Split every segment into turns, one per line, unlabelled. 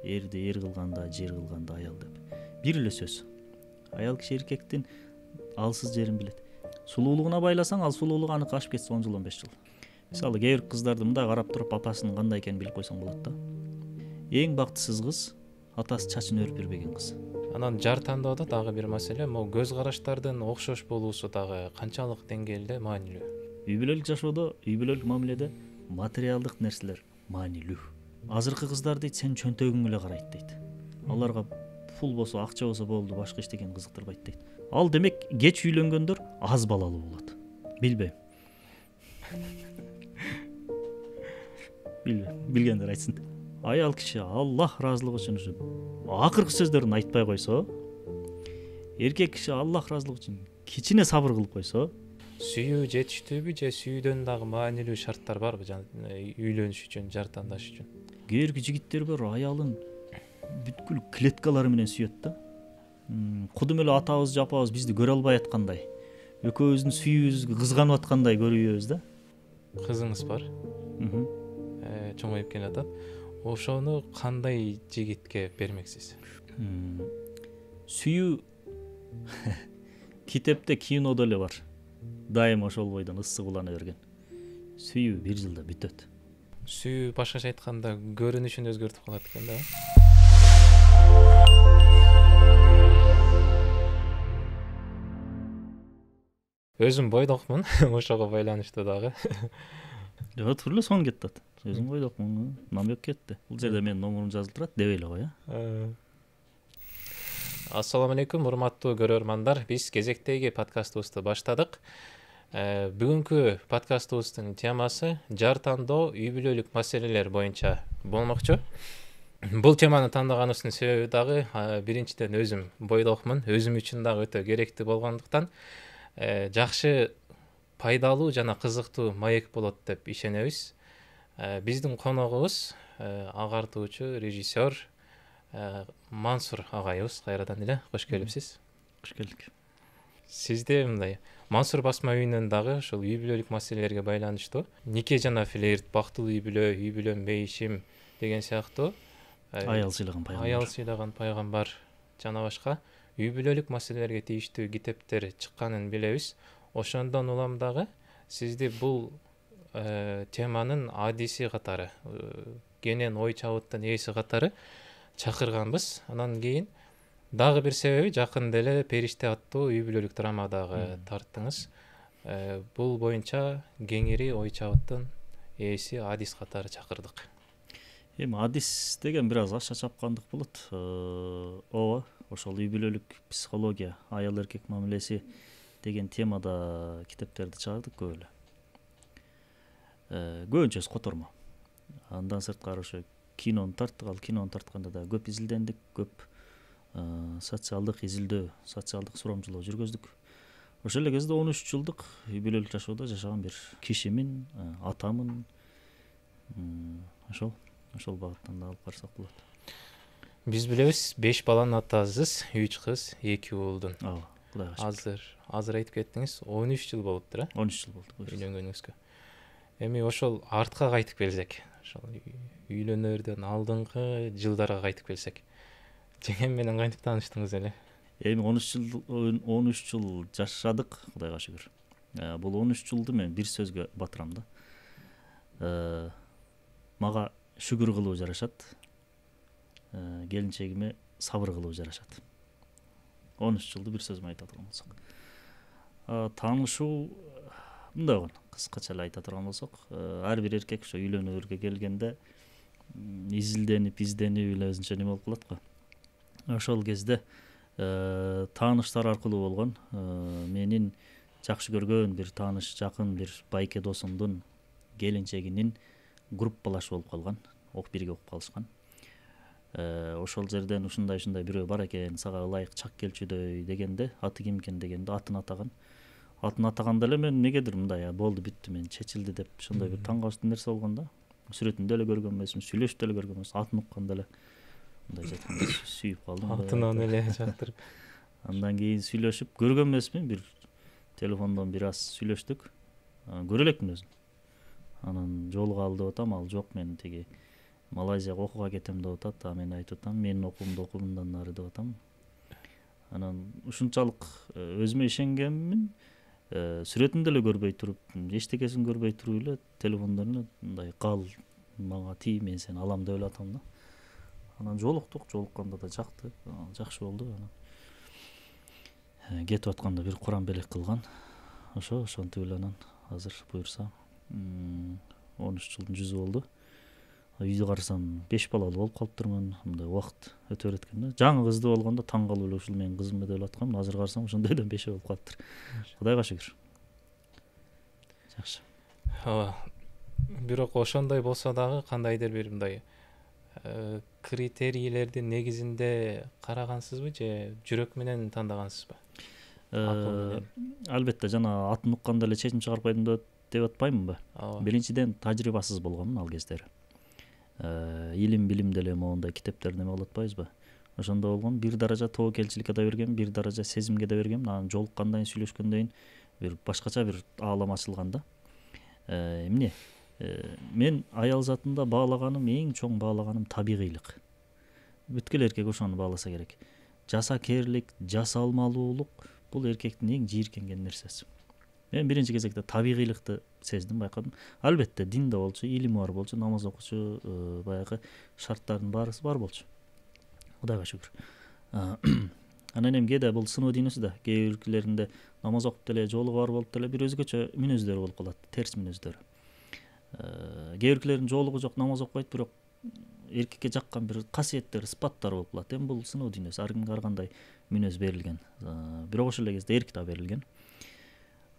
эрди эр кылганда, жер кылганда аял деп. Бир эле сөз. Аял киши эркектин алсыз жерин билет. Сулуулугуна байласаң, ал сулуулугу аныкы ашып кетсе 10 жыл 15 жыл. Мисалы кээ бир кыздарды мындай карап туруп апасынын кандай экенин билип койсоң болот да. Эң бактысыз кыз атасы чачын өрүп бербеген кыз.
Анан жар тандоодо дагы бир маселе, могу көз караштардын окшош болуусу дагы канчалык деңгээлде маанилүү?
Үй бүлөлүк жашоодо, үй бүлөлүк мамиледе материалдык нерселер маанилүү. Азыркы кыздар дейт, сен чөнтөгүң эле карайт дейт. Аларга пул болсо, акча болсо болду, башка эчтекен кызыктырбайт дейт. Ал демек кеч үйлөнгөндөр аз балалуу болот. Билбейм. Билгендер айтсын. Аял киши Аллах ыраазылыгы үчүн акыркы сөздөрүн айтпай койсо, эркек киши Аллах ыраазылыгы үчүн кичине сабыр кылып койсо,
Сүйүү жетиштүүбү же сүйүүдөн дагы маанилүү шарттар барбы үйлөнүш үчүн, жар тандаш үчүн?
кээ бир жигиттер бар, аялын бүткүл клеткалары менен сүйөт да. Кудум эле атабыз, апабыз бизди көрө албай аткандай, экөөбүздүн сүйүүбүзгө кызганып аткандай көрүбүз да.
Кызыңыз бар? Чоңоюп келатат. Ошону кандай жигитке бермексиз?
Сүйүү китепте, кинодо эле бар. Дайым ошол бойдон ысык улана берген. Сүйүү 1 жылда бүтөт.
Сүйүү башкача айтканда көрүнүшүн өзгөртүп калат экен да. Өзүм бойдокмун, ошого байланыштуу дагы.
Жок, туруп эле сон кетти. Өзүң бойдокмун, намек кетти. Бул жерде менин номурум жазылып турат, дебей эле кой,
Ассаламу алейкум, урматтуу көрөрмандар. Биз кезектеги подкастыбызды баштадык. Бүгүнкү подкастыбыздын темасы жар тандоо, үй бүлөлүк маселелер боюнча болмокчу. Бул теманы тандаганыбыздын себеби дагы биринчиден өзүм бойдокмун, өзүм үчүн дагы өтө керектүү болгондуктан жакшы, пайдалуу жана кызыктуу маек болот деп ишенебиз. Биздин коногубуз агартуучу режиссер Мансур агайыбыз. Кайрадан эле кош келипсиз.
Кош келдик.
Сизде мындай Мансур басма үйүнөн дагы ушул үй бүлөлүк маселелерге байланыштуу нике жана флирт, бактылуу үй бүлөм бейишим деген сыяктуу
аял сыйлаган
пайгамбар жана башка үй бүлөлүк маселелерге тийиштүү китептер чыкканын билебиз. Ошондон улам дагы сизди бул теманын адиси катары, кенен ой чабыттын ээси катары чакырганбыз. Анан кийин дагы бир себеби жакында эле Периште аттуу үй бүлөлүк драмадагы тарттыңыз. Бул боюнча кеңири ой чабыттын ээси адис катары чакырдык.
Эми адис деген бир аз аша чапкандык болот. Ооба, ошол үй бүлөлүк психология, аял эркек мамилеси деген темада китептерди чыгардык көп эле. Көбүнчөсү котормо. Андан сырткары ошо кинону тарттык. Ал кинону тартканда да көп изилдендик, көп социалдык изилдөө, социалдык сурамжылоо жүргөздүк. Ошол эле кезде 13 жылдык үй бүлөлүк жашоодо жашаган бир кишимин, атамын. Ошол багыттан да алып карасак болот.
Биз билебиз, 5 баланын атасысыз, 3 кыз, 2 уулдун.
Ооба, Кудайга шүкүр.
Азыр айтып кеттиңиз, 13 жыл болуптур,
13 жыл болду
үйлөнгөнүңүзгө. Эми ошол артка кайтып келсек, ошол үйлөнөрдөн алдыңкы жылдарга кайтып келсек, жеңем менен кантип тааныштыңыз эле?
Эми 13 жыл жашадык, Кудайга шүгүр. Бул 13 жылды мен бир сөзгө батырам да. Мага шүгүр кылуу жарашат. Келинчегиме сабыр кылуу жарашат. 13 жылды бир сөзүм айта турган болсок. Таанышуу мындай болгон, кыскача эле айта турган болсок, ар бир эркек ошо үйлөнүүгө келгенде изилденип эле өзүнчө неме болуп калат го. Ошол кезде тааныштар аркылуу болгон, менин жакшы көргөн бир тааныш, жакын бир байке досумдун келинчегинин группалаш болуп калган, бирге окуп калышкан. Ошол жерден ушундай бирөө бар экен, сага ылайык чак келчүдөй дегенде, аты ким экен дегенде атын атаган. Атын атаганда эле мен негедир мындай болду, бүттү, мен чечилди деп ошондой бир таң калыштуу нерсе болгон да. Сүрөтүндө эле көргөн эмесмин, сүйлөшүп эле көргөн эмес, атын укканда эле мындай жатканда сүйүп калдым.
Атынан эле жактырып.
Андан кийин сүйлөшүп көргөн эмесмин, бир телефондон бир аз сүйлөштүк. Көрө элекмин өзүн. Анан жолуга ал деп атам, ал жок, мен тиги Малайзияга окууга кетем деп атат, а мен айтып атам менин окуумду оку мындан нары деп атам. Анан ушунчалык өзүмө ишенгенмин, сүрөтүн деле көрбөй туруп, эчтекесин көрбөй туруп эле телефондон эле мындай кал мага тий, мен сени алам деп эле атам да. Анан жолукканда да жакты, жакшы болду. Анан кетип атканда бир Куран белек кылган. Ошентип эле анан азыр буюрса 13 жылдын жүзү болду. Үйдө карасам 5 балалуу болуп калыптырмын. Мындай убакыт өтө берет экен да. Жаңы кыздуу болгондо таң калып эле ушул менин кызым деп аткам. Азыр карасам ошондойдон 5 болуп калыптыр. Кудайга шүгүр. Жакшы.
Ооба. Бирок ошондой болсо дагы кандайдыр бир мындай критерийлердин негизинде карагансызбы же жүрөк менен тандагансызбы?
Албетте жана атын укканда эле чечим чыгарып койдум деп атпаймынбы? Биринчиден тажрыйбасыз болгонмун ал кездери. Илим билим деле моундай китептерди неме кылып атпайбызбы? Ошондо болгон, бир даража тобокелчиликке да бергем, бир даража сезимге да бергем. Анан жолуккандан кийин сүйлөшкөндөн кийин бир башкача бир аалам ачылган да. Эмне? Мен аял затында баалаганым, эң чоң баалаганым табигыйлык. Бүткүл эркек ошону бааласа керек. Жасакерлик, жасалмалуулук бул эркектин эң жийиркенген нерсеси. Мен биринчи кезекте табигыйлыкты сездим, байкадым. Албетте динде болчу, илими бар болчу, намаз окучу, баягы шарттардын баарысы бар болчу. Кудайга шүгүр. Анан эми кээде бул сыноо дүйнөсү да, кээ биркилеринде намаз окуп деле, жолу бар болуп деле бир өзгөчө мүнөздөрү болуп калат, терс мүнөздөрү. Кээ биркилердин жоолугу жок, намаз окубайт, бирок эркекке жаккан бир касиеттери, сыпаттары болуп калат. Эми бул сыноо дүйнөсү, ар кимге ар кандай мүнөз берилген. Бирок ошол эле кезде эрк да берилген.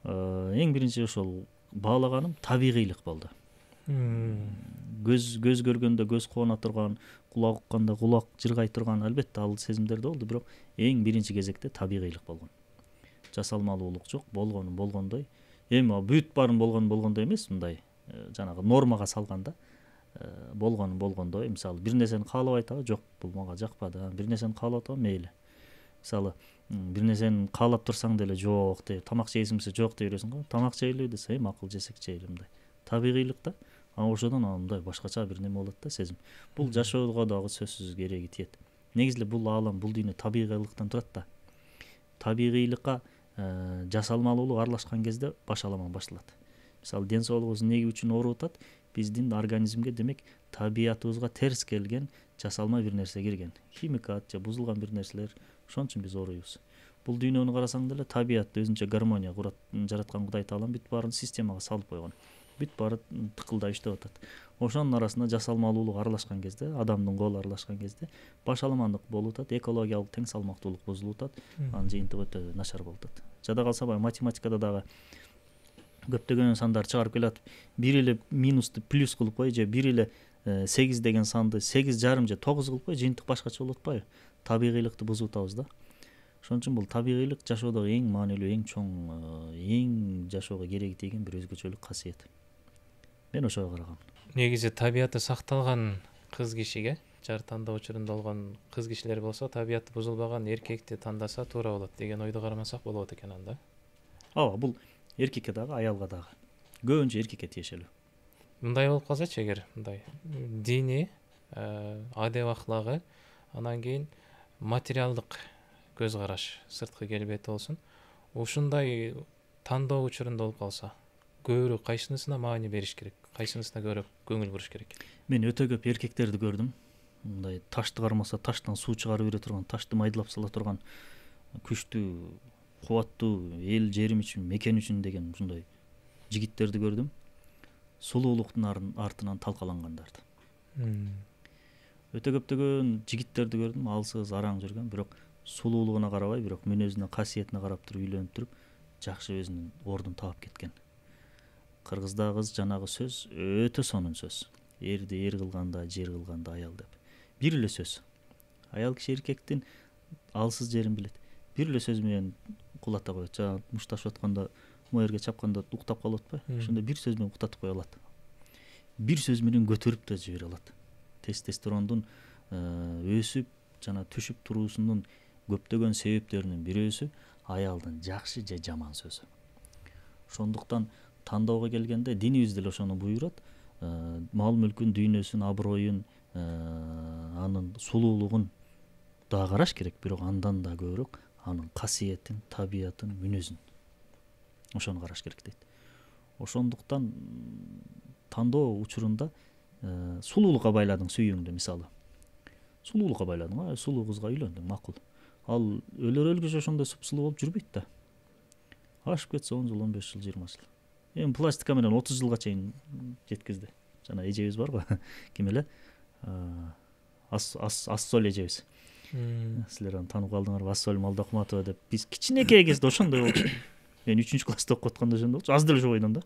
Эң биринчи ошол баалаганым табигыйлык болду. Көз көргөндө көз кубана турган, кулак укканда кулак жыргай турган, албетте ал сезимдер да болду, бирок эң биринчи кезекте табигыйлык болгон. Жасалмалуулук жок, болгону болгондой. Эми бүт баарын болгондой эмес, мындай жанагы нормага салганда болгону болгондой. Мисалы бир нерсени каалабай атабы, жок бул мага жакпады. Бир нерсени каалап атабы, мейли. Мисалы бир нерсени каалап турсаң деле жок деп, тамак жейсиңби, жок деп бересиң го. Тамак жейлиби десе, макул жесек жейли мындай. Табигыйлык да. Ошодон мындай башкача бир неме болот да, сезим. Бул жашоого дагы сөзсүз кереги тиет. Негизи эле бул аалам, бул дүйнө табигыйлыктан турат да. Табигыйлыкка жасалмалуулук аралашкан кезде башаламан башталат. Мисалы ден соолугубуз эмне үчүн ооруп атат? Биздин организмге демек табиятыбызга терс келген жасалма бир нерсе кирген. Химикат же бузулган бир нерселер, ошон үчүн биз ооруйбуз. Бул дүйнөнү карасаң деле табият өзүнчө гармония курат, жараткан Кудай Таалам бүт баарын системага салып койгон. Бүт баары тыкылдап иштеп атат. Ошонун арасында жасалмалуулук аралашкан кезде, адамдын колу аралашкан кезде башаламандык болуп атат, экологиялык тең салмактуулук бузулуп атат, анын жыйынтыгы өтө начар болуп атат. Жада калса баягы математикада дагы көптөгөн сандар чыгарып келатып, 1 эле минусту плюс кылып кой, же 1 эле 8 деген санды 8,5 же 9 кылып кой, жыйынтык башкача болуп атпайбы? Табигыйлыкты бузуп атабыз да. Ошон үчүн бул табигыйлык жашоодогу эң маанилүү, эң чоң, эң жашоого кереги тийген бир өзгөчөлүк касиет. Мен ошого карагам.
Негизи табияты сакталган кыз кишиге, жар тандоо учурунда болгон кыз кишилер болсо, табияты бузулбаган эркекти тандаса туура болот деген ойду карамасак болот экен анда.
Ооба, бул эркекке дагы, аялга дагы. Көбүнчө эркекке тиешелүү.
Мындай болуп калсачы, эгер мындай дини, адеп аклагы, анан кийин материалдык көз караш, сырткы келбети болсун. Ушундай тандоо учурунда болуп калса, көбүрөөк кайсынысына маани бериш керек, кайсынысына көбүрөөк көңүл буруш керек?
Мен өтө көп эркектерди көрдүм. Мындай ташты кармаса таштан суу чыгарып бере турган, ташты майдалап сала турган, күчтүү, кубаттуу, эл жерим үчүн, мекен үчүн деген ушундай жигиттерди көрдүм. Сулуулуктун артынан талкалангандарды. Өтө көптөгөн жигиттерди көрдүм, алсыз, араң жүргөн, бирок сулуулугуна карабай, бирок мүнөзүнө, касиетине карап туруп үйлөнүп туруп, жакшы өзүнүн ордун таап кеткен. Кыргызда кыз жанагы сөз өтө сонун сөз. Эрди эр кылганда, жер кылганда аял деп. Бир эле сөз. Аял киши эркектин алсыз жерин билет. Бир эле сөз менен кулата коет. Жана мушташып атканда, моерге чапканда уктап калып атпайбы? Ошондо бир сөз менен уктатып кое алат. Бир сөз менен көтөрүп да жибере алат. Тестостерондун өсүп жана түшүп туруусунун көптөгөн себептеринин бирөөсү аялдын жакшы же жаман сөзү. Ошондуктан тандоого келгенде динибиз деле ошону буйрат. Мал мүлкүн, дүйнөсүн, аброюн, анын сулуулугун да караш керек, бирок андан да көбүрөөк анын касиетин, табиятын, мүнөзүн ошону караш керек дейт. Ошондуктан тандоо учурунда сулуулукка байладың сүйүүңдү, мисалы сулуулукка байладың, сулуу кызга үйлөндүң, макул. Ал өлөр өлгүчө ошондой сулуу болуп жүрбөйт да. Ашып кетсе 10 жыл, 15 жыл, 20 жыл. Эми пластика менен 30 жылга чейин жеткизди. Жана эжебиз барбы? Ким эле? Ассоль эжебиз. Силер аны таанып калдыңарбы? Ассоль Молдокматова деп. Биз кичинекей кезде ошондой болчу. Мен 3-класста окуп атканда ошондой болчу. Аз деле ошо бойдон да.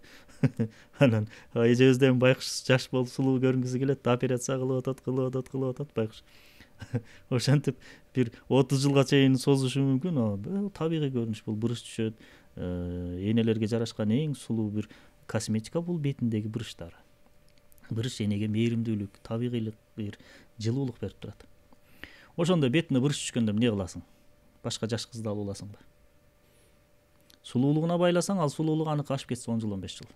Анан эжебизден байкуш жаш болуп сулуу көрүнгүсү келет, операция кылып атат байкуш. Ошентип бир 30 жылга чейин созушу мүмкүн. Табигый көрүнүш, бул бурыч түшөт. Энелерге жарашкан эң сулуу бир косметика бул бетиндеги буручтар. Буруч энеге мээримдүүлүк, табигыйлык, бир жылуулук берип турат. Ошондо бетине буруч түшкөндө эмне кыласың? Башка жаш кызды алып аласыңбы? Сулуулугуна байласаң, ал сулуулук аныкы ашып кетсе 10 жыл, 15 жыл.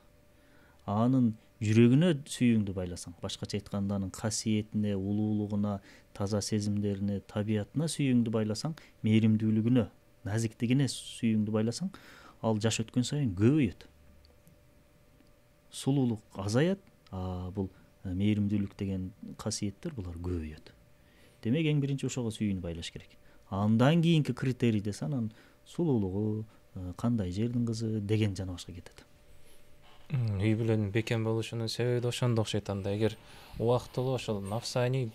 Анын жүрөгүнө сүйүүңдү байласаң, башкача айтканда анын касиетине, улуулугуна, таза сезимдерине, табиятына сүйүүңдү байласаң, мээримдүүлүгүнө, назиктигине сүйүүңдү байласаң, ал жаш өткөн сайын көбөйөт. Сулуулук азаят, бул мээримдүүлүк деген касиеттер булар көбөйөт. Демек эң биринчи ошого сүйүүнү байлаш керек. Андан кийинки критерий десе анан сулуулугу, кандай жердин кызы деген жана башка кетет.
Үй бүлөнүн бекем болушунун себеби да ошондо окшойт. Анда эгер убактылуу ошол нафсаний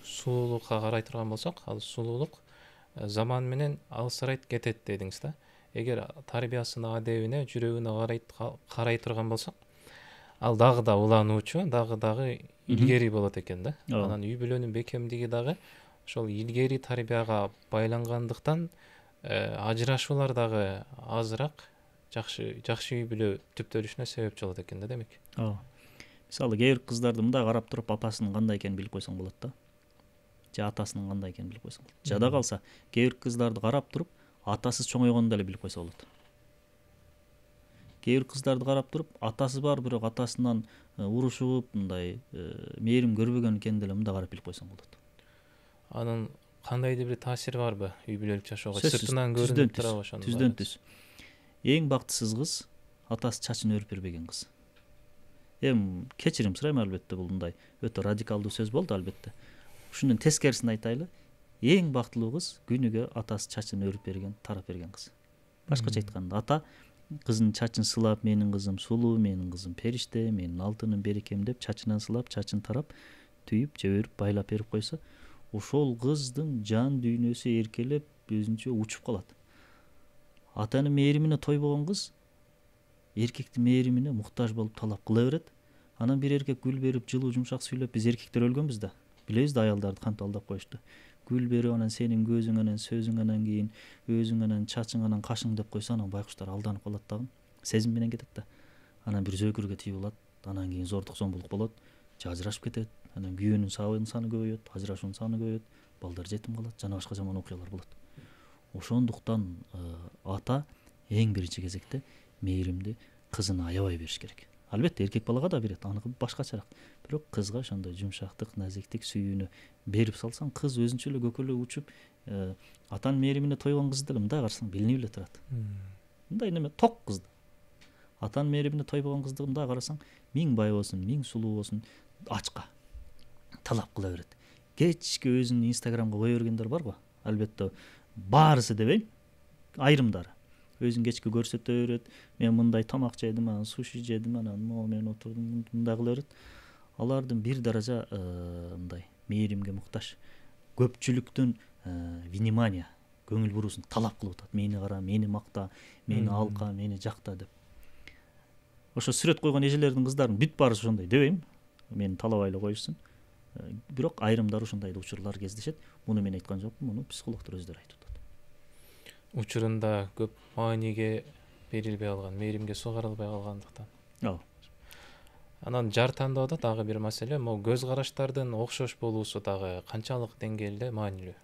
сулуулукка карай турган болсок, ал сулуулук заман менен алсырайт кетет дедиңиз да. Эгер тарбиясына, адебине, жүрөгүнө карай турган болсок, ал дагы да улануучу, дагы илгери болот экен да. Анан үй бүлөнүн бекемдиги дагы ошол илгери тарбияга байлангандыктан ажырашуулар дагы азыраак, жакшы үй бүлө түптөлүшүнө себепчи болот экен да, демек.
Мисалы кээ бир кыздарды мындай карап туруп апасынын кандай экенин билип койсоң болот да. Же атасынын кандай экенин билип койсоң болот. Жада калса, кээ бир кыздарды карап туруп атасыз чоңойгону деле билип койсо болот. Кээ бир кыздарды карап туруп атасы бар, бирок атасынан урушуп, мындай мээрим көрбөгөн экенин деле мындай карап билип койсоң болот.
Анын кандайдыр бир таасири барбы үй бүлөлүк жашоого? Сыртынан көрүнүп турабы ошону?
Түздөн түз. Эң бактысыз кыз атасы чачын өрүп бербеген кыз. Эми кечирим сурайм, албетте бул мындай өтө радикалдуу сөз болду, албетте. Ушунун тескерисин айтайлы. Эң бактылуу кыз күнүгө атасы чачын өрүп берген, тарап берген кыз. Башкача айтканда, ата кызынын чачын сылап, менин кызым сулуу, менин кызым периште, менин алтыным, берекем деп чачынан сылап, чачын тарап, түйүп, жеберип, байлап берип койсо, ошол кыздын жан дүйнөсү эркелеп, өзүнчө учуп калат. Атанын мээримине тойбогон кыз эркектин мээримине муктаж болуп талап кыла берет. Анан бир эркек гүл берип, жылуу жумшак сүйлөп, биз эркектер өлгөнбүз да. Билебиз да аялдарды кантип алдап коюшту. Гүл берип, анан сенин көзүң, анан сөзүң, анан кийин өзүң, анан чачың, анан кашың деп койсо, анан байкуштар алданып калат дагы. Сезим менен кетет да. Анан бир зөөкүргө тийип алат, анан кийин зордук зомбулук болот, же ажырашып кетет. Анан күйөөнүн саны көбөйөт, ажырашуунун саны көбөйөт, балдар жетим калат, жана башка жаман окуялар болот. Ошондуктан ата эң биринчи кезекте мээримди кызына аябай бериш керек. Албетте эркек балага да берет, аныкы башкачараак. Бирок кызга ошондой жумшактык, назиктик, сүйүүнү берип салсаң, кыз өзүнчө эле көкөлөп учуп, атанын мээримине тойгон кызды деле мындай карасаң билинип эле турат. Мындай неме ток кызды. Атанын мээримине тойбогон кызды мындай карасаң, миң бай болсун, миң сулуу болсун, ачка талап кыла берет. Кечке өзүнүн инстаграмга кое бергендер барбы? Албетте баарысы дебейм, айрымдары. Өзүн кечке көрсөтө берет. Мен мындай тамак жедим, анан суши жедим, анан мен отурдум, мындай кыла берет. Алардын бир даража мындай мээримге муктаж. Көпчүлүктүн внимание, көңүл буруусун талап кылып атат. Мени кара, мени макта, мени алка, мени жакта деп. Ошо сүрөт койгон эжелердин кыздарын бүт баарысы ошондой дебейм. Мени талабай эле коюшсун. Бирок айрымдары ушундай учурлар кездешет. Муну мен айткан жокмун, муну психологдор өздөрү айтып атат.
Учурунда көп мааниге берилбей калган, мээримге сугарылбай калгандыктан. Анан жар тандоодо дагы бир маселе, могу көз караштардын окшош болуусу дагы канчалык деңгээлде маанилүү?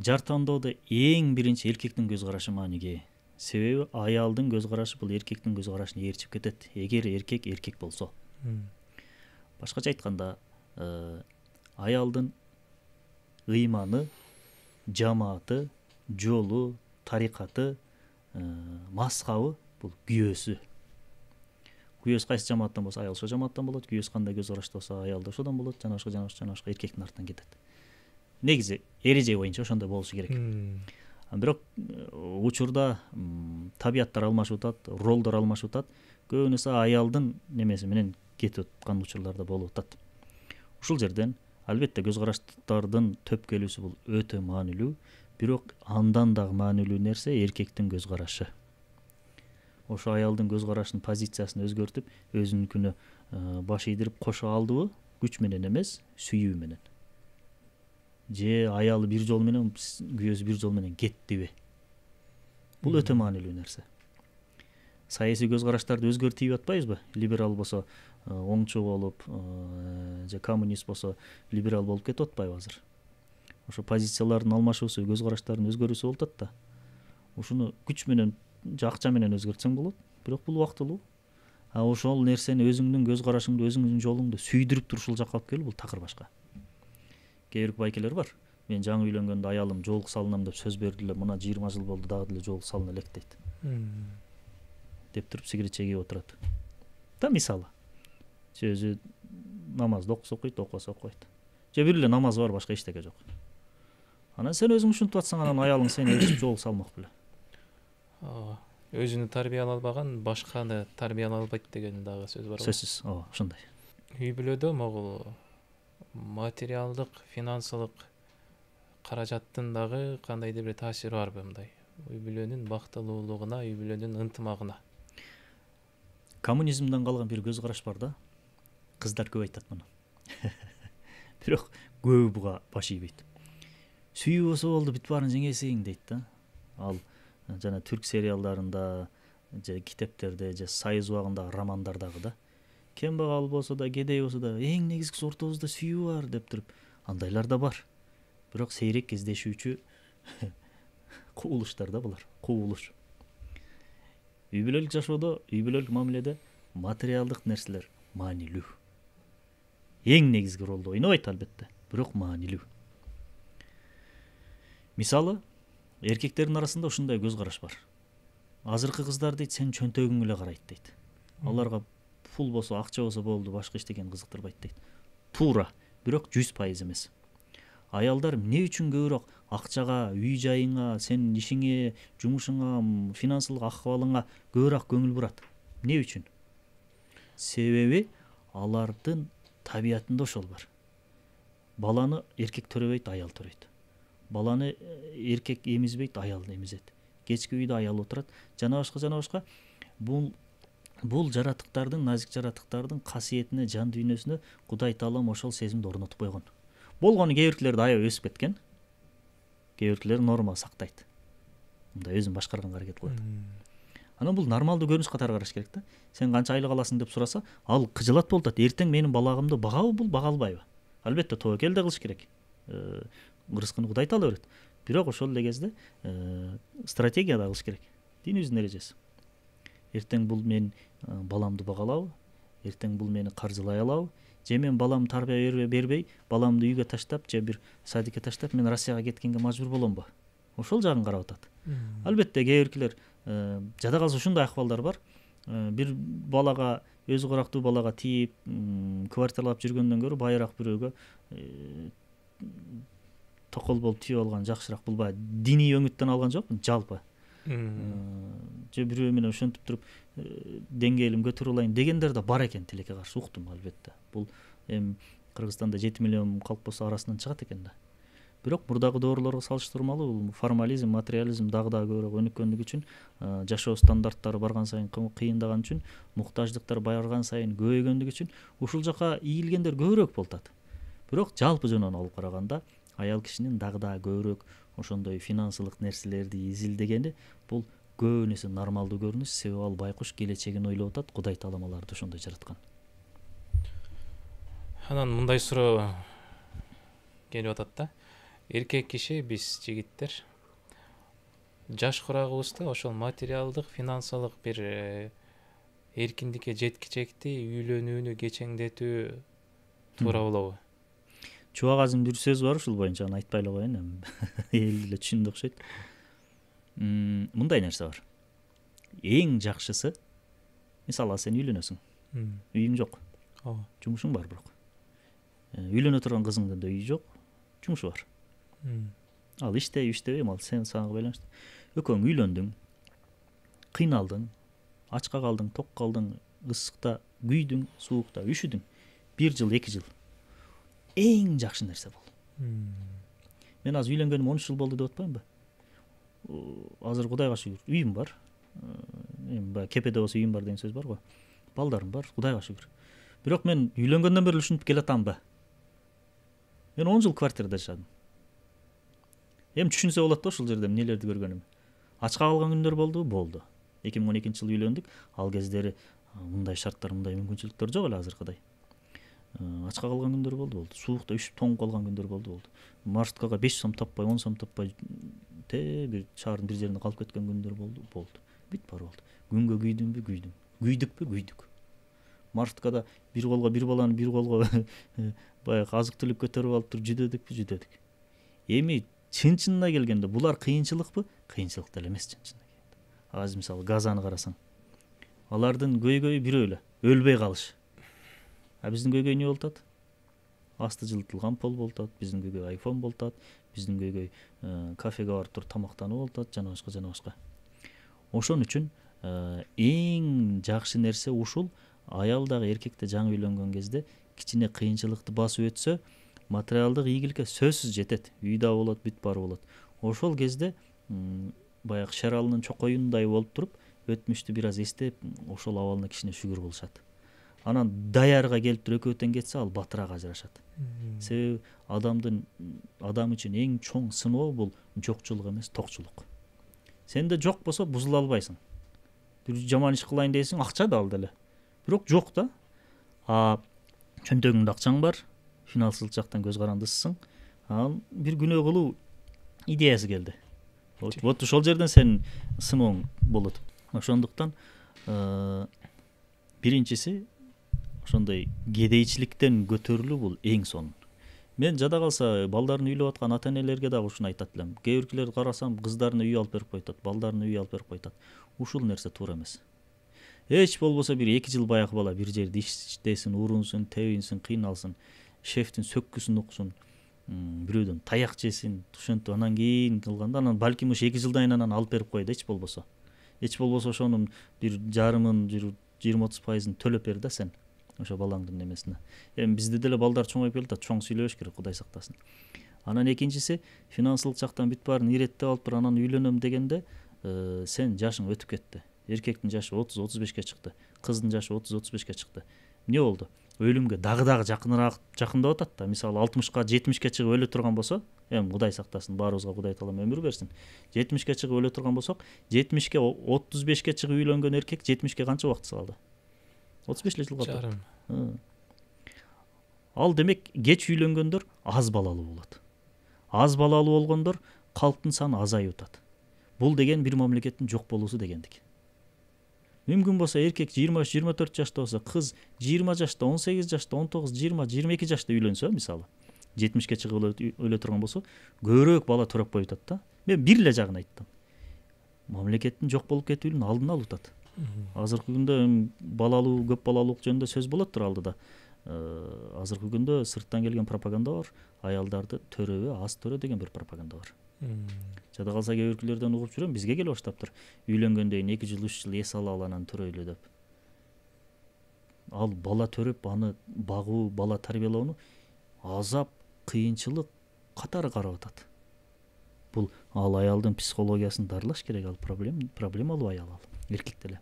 Жар тандоодо эң биринчи эркектин көз карашы мааниге. Себеби аялдын көз карашы бул эркектин көз карашына ээрчип кетет. Эгер эркек болсо. Башкача айтканда, аялдын ыйманы, жамааты, жолу, тарикаты, маскабы бул күйөөсү. Күйөөс кайсы жамааттан болсо аял ошол жамааттан болот, күйөөс кандай көз карашта болсо аял да ошодон болот, жана ошко эркектин артынан кетет. Негизи эреже боюнча ошондой болушу керек. Бирок учурда табияттар алмашып атат, ролдор алмашып атат. Көбүнесе аялдын немеси менен кетип аткан учурлар да болуп атат. Ушул жерден албетте көз караштардын төпкөлүүсү бул өтө маанилүү, бирок андан дагы маанилүү нерсе эркектин көз карашы. Ошо аялдын көз карашынын позициясын өзгөртүп, өзүнүкүнө баш ийдирип кошо алдыбы, күч менен эмес, сүйүү менен. Же аялы бир жол менен, күйөөсү бир жол менен кеттиби. Бул өтө маанилүү нерсе. Саясий көз караштарды өзгөртүп атпайбызбы? Либерал болсо оңчу болуп, же коммунист болсо либерал болуп кетип атпайбы азыр? Ошо позициялардын алмашуусу, көз караштардын өзгөрүүсү болуп атат да. Ушуну күч менен, акча менен өзгөртсөң болот, бирок бул убактылуу. Ошол нерсени өзүңдүн көз карашыңды, өзүңдүн жолуңду сүйдүрүп туруп ушул жакка алып келүү бул такыр башка. Кээ бир байкелер бар. Мен жаңы үйлөнгөндө аялым жолук салынам деп сөз берди эле, мына 20 жыл болду, дагы деле жолук салына элек дейт. Деп туруп сигарет чегип отурат. Да мисалы. Же өзү намазды окусо окуйт. Же бир эле намазы бар, башка эчтеке жок. Анан сен өзүң ушинтип атсаң, анан аялың сени эришип жолук салмак беле.
Өзүнү тарбиялай албаган башканы тарбиялай албайт деген дагы сөз бар.
Сөзсүз, ошондой.
Үй бүлөдө могул материалдык, финансылык каражаттын дагы кандайдыр бир таасири барбы мындай? Үй бүлөнүн бактылуулугуна, үй бүлөнүн ынтымагына.
Коммунизмден калган бир көз караш бар да. Кыздар көп айтат муну. Бирок көбү буга баш ийбейт. Сүйүү болсо болду, бүт баарын жеңесиң дейт да. Ал жана түрк сериалдарында, же китептерде, же сайыз убагындагы романдардагы да. Кембагал болсо да, кедей болсо да, эң негизгиси ортобузда сүйүү бар деп туруп, андайлар да бар. Бирок сейрек кездешүүчү кубулуштар да булар, кубулуш. Үй бүлөлүк жашоодо, үй бүлөлүк мамиледе материалдык нерселер маанилүү. Эң негизги ролду ойнобойт албетте, бирок маанилүү. Мисалы, эркектердин арасында ушундай көз караш бар. Азыркы кыздар дейт, сен чөнтөгүң эле карайт дейт. Аларга пул болсо, акча болсо болду, башка эчтекени кызыктырбайт дейт. Туура, бирок 100% эмес. Аялдар эмне үчүн көбүрөөк акчага, үй жайыңа, сенин ишиңе, жумушуңа, финансылык акыбалыңа көбүрөөк көңүл бурат? Эмне үчүн? Себеби алардын табиятында ошол бар. Баланы эркек төрөбөйт, аял төрөйт. Баланы эркек эмизбейт, аял эмизет. Кечки үйдө аял отурат, жана башка. Бул жаратыктардын, назик жаратыктардын касиетине, жан дүйнөсүнө Кудай Таалам ошол сезимди орнотуп койгон. Болгону кээ биркилерде аябай өсүп кеткен. Кээ биркилер норма сактайт. Мындай өзүн башкарганга аракет кылат. Анан бул нормалдуу көрүнүш катары караш керек да. Сен канча айлык аласың деп сураса, ал кыжылат болуп атат. Эртең менин балагымды багабы бул, бага албайбы? Албетте тобокел да кылыш керек. Рызкыны Кудай Таала берет. Бирок ошол эле кезде стратегия да кылыш керек. Динибиздин эрежеси. Эртең бул мен баламды багалабы? Эртең бул мени каржылай алабы? Же мен балам тарбия бербей, баламды үйгө таштап, же бир садикке таштап, мен Россияга кеткенге мажбур боломбу? Ошол жагын карап атат. Албетте кээ биркилер жада калса ушундай акыбалдар бар. Бир балага, өзү карактуу балага тийип, квартиралап жүргөндөн көрө байыраак бирөөгө токол болуп тийип алган жакшыраак. Бул баягы диний өңүттөн алган жок, жалпы. Же бирөө менен ошентип туруп деңгээлим көтөрүп алайын дегендер да бар экен, тилекке каршы уктум албетте. Бул эми Кыргызстанда 7 миллион калк болсо арасынан чыгат экен да. Бирок мурдагы доорлорго салыштырмалуу бул формализм, материализм дагы көбүрөөк өнүккөндүгү үчүн, жашоо стандарттары барган сайын кыйындаган үчүн, муктаждыктар барган сайын көбөйгөндүгү үчүн ушул жака ийилгендер көбүрөөк болуп атат. Бирок жалпы жөнүнөн алып караганда, аял кишинин дагы көбүрөөк ошондой финансылык нерселерди изилдегени бул көбүнесе нормалдуу көрүнүш. Себеби ал байкуш келечегин ойлоп атат, Кудай Таалам аларды ошондой жараткан.
Анан мындай суроо келип атат да. Эркек киши, биз жигиттер жаш курагыбызда ошол материалдык, финансылык бир эркиндикке жеткичекти үйлөнүүнү кечеңдетүү туура болобу?
Чубагазын бир сөзү бар ушул боюнча, аны айтпай эле коеюн, эми эл эле түшүндү окшойт. Мындай нерсе бар. Эң жакшысы, мисалы сен үйлөнөсүң. Үйүң жок. Жумушуң бар бирок. Үйлөнө турган кызыңдын да үйү жок, жумушу бар. Ал иштейби, иштебейби, ал сага байланыштуу. Экөөң үйлөндүң, кыйналдың, ачка калдың, ток калдың, ысыкта күйдүң, суукта үшүдүң. 1 жыл, 2 жыл. Эң жакшы нерсе бул. Мен азыр үйлөнгөнүм 13 жыл болду деп атпаймынбы? Азыр Кудайга шүгүр, үйүм бар. Эми баягы кепеде болсо үйүм бар деген сөз бар го. Балдарым бар, Кудайга шүгүр. Бирок мен үйлөнгөндөн бери ушинтип келатамбы? Мен 10 жыл квартирада жашадым. Эми түшүнсө болот да ушул жерде эмнелерди көргөнүм. Ачка калган күндөр болду. 2012-жылы үйлөндүк. Ал кездери мындай шарттар, мындай мүмкүнчүлүктөр жок эле азыркыдай. Ачка калган күндөр болду. Суукта үшүп тоңуп калган күндөр болду. Маршруткага 5 сом таппай, 10 сом таппай, бир шаардын бир жеринде калып кеткен күндөр болду. Бүт бар болду. Күнгө күйдүм. Күйдүк. Маршруткада бир колго бир баланы бир колго баягы азык түлүк көтөрүп алып туруп жүдөдүк. Эми чын-чынына келгенде булар кыйынчылыкпы? Кыйынчылык деле эмес чын-чынына келгенде. Азыр мисалы Газаны карасаң. Алардын көйгөйү бирөө эле, өлбөй калыш. Биздин көйгөй эмне болуп атат? Асты жылытылган пол болуп атат, биздин көйгөй iPhone болуп атат, биздин көйгөй кафеге барып туруп тамактануу болуп атат, жана башка. Ошон үчүн эң жакшы нерсе ушул. Аял дагы эркекте жаңы үйлөнгөн кезде кичине кыйынчылыкты басып өтсө, материалдык ийгиликке сөзсүз жетет. Үй да болот, бүт бары болот. Ошол кезде баягы шаралынын чокоюндай болуп туруп, өтмүштү бир аз эстеп, ошол абалына кичине шүгүр кылышат. Анан даярга келип туруп экөө тең кетсе, ал батыраак ажырашат. Себеби адам үчүн эң чоң сыноо бул жокчулук эмес, токчулук. Сенде жок болсо бузула албайсың. Бир жаман иш кылайын дейсиң, акча да ал деле. Бирок жок да. Чөнтөгүңдө акчаң бар, финансылык жактан көз карандысың. Ал бир күнөө кылуу идеясы келди. Вот ошол жерден сен сынооң болот. Ошондуктан биринчиси ошондой кедейчиликтен көтөрүлүү бул эң сонун. Мен жада калса балдарын үйлөп аткан ата-энелерге дагы ушуну айтат элем. Кээ биркилерди карасам, кыздарына үй алып берип койтат, балдарына үй алып берип койтат. Ушул нерсе туура эмес. Эч болбосо бир 2 жыл баягы бала бир жерде иштесин, урунсун, тебинсин, кыйналсын, шефтин сөккүсүн уксун, бирөөдөн таяк жесин, ошентип анан кийин кылганда, анан балким ошо 2 жылдан кийин анан алып берип койду эч болбосо. Эч болбосо ошонун бир жарымын, 20-30% төлөп бер да сен. Ошо балаңдын эмесине. Эми бизде деле балдар чоңоюп келатат, чоң сүйлөбөш керек, Кудай сактасын. Анан экинчиси, финансылык жактан бүт баарын иреттеп алып туруп анан үйлөнөм дегенде, сен жашың өтүп кетти. Эркектин жашы 30-35ке чыкты, кыздын жашы 30-35ке чыкты. Эмне болду? Өлүмгө дагы жакындап атат да. Мисалы 60ка, 70ке чыгып өлө турган болсо, эми Кудай сактасын, баарыбызга Кудай таалам өмүр берсин. 70ке чыгып өлө турган болсок, 70ке 35ке чыгып үйлөнгөн эркек 70ке канча убакыт салды? 35 жыл калды. Ал демек кеч үйлөнгөндөр аз балалуу болот. Аз балалуу болгондор калктын саны азайып атат. Бул деген бир мамлекеттин жок болуусу дегендик. Мүмкүн болсо эркек 23-24 жашта болсо, кыз 20 жашта, 18 жашта, 19, 20, 22 жашта үйлөнсө, мисалы 70ке чыгып өлө турган болсо, көбүрөөк бала төрөп коюп атат да. Мен бир эле жагын айттым. Мамлекеттин жок болуп кетүүнүн алдын алып атат. Азыркы күндө балалуу, көп балалуулук жөнүндө сөз болот тур алдыда. Азыркы күндө сырттан келген пропаганда бар. Аялдарды төрөбү, аз төрө деген бир пропаганда бар. Жада калса кээ биркилерден угуп жүрөм, бизге келип баштаптыр. Үйлөнгөндөн 2 жыл, 3 жыл эс алып анан төрөйлү деп. Ал бала төрөп, аны багуу, бала тарбиялоону азап, кыйынчылык катары карап атат. Бул ал аялдын психологиясын дарылаш керек, ал проблемалуу аял ал. Эркек деле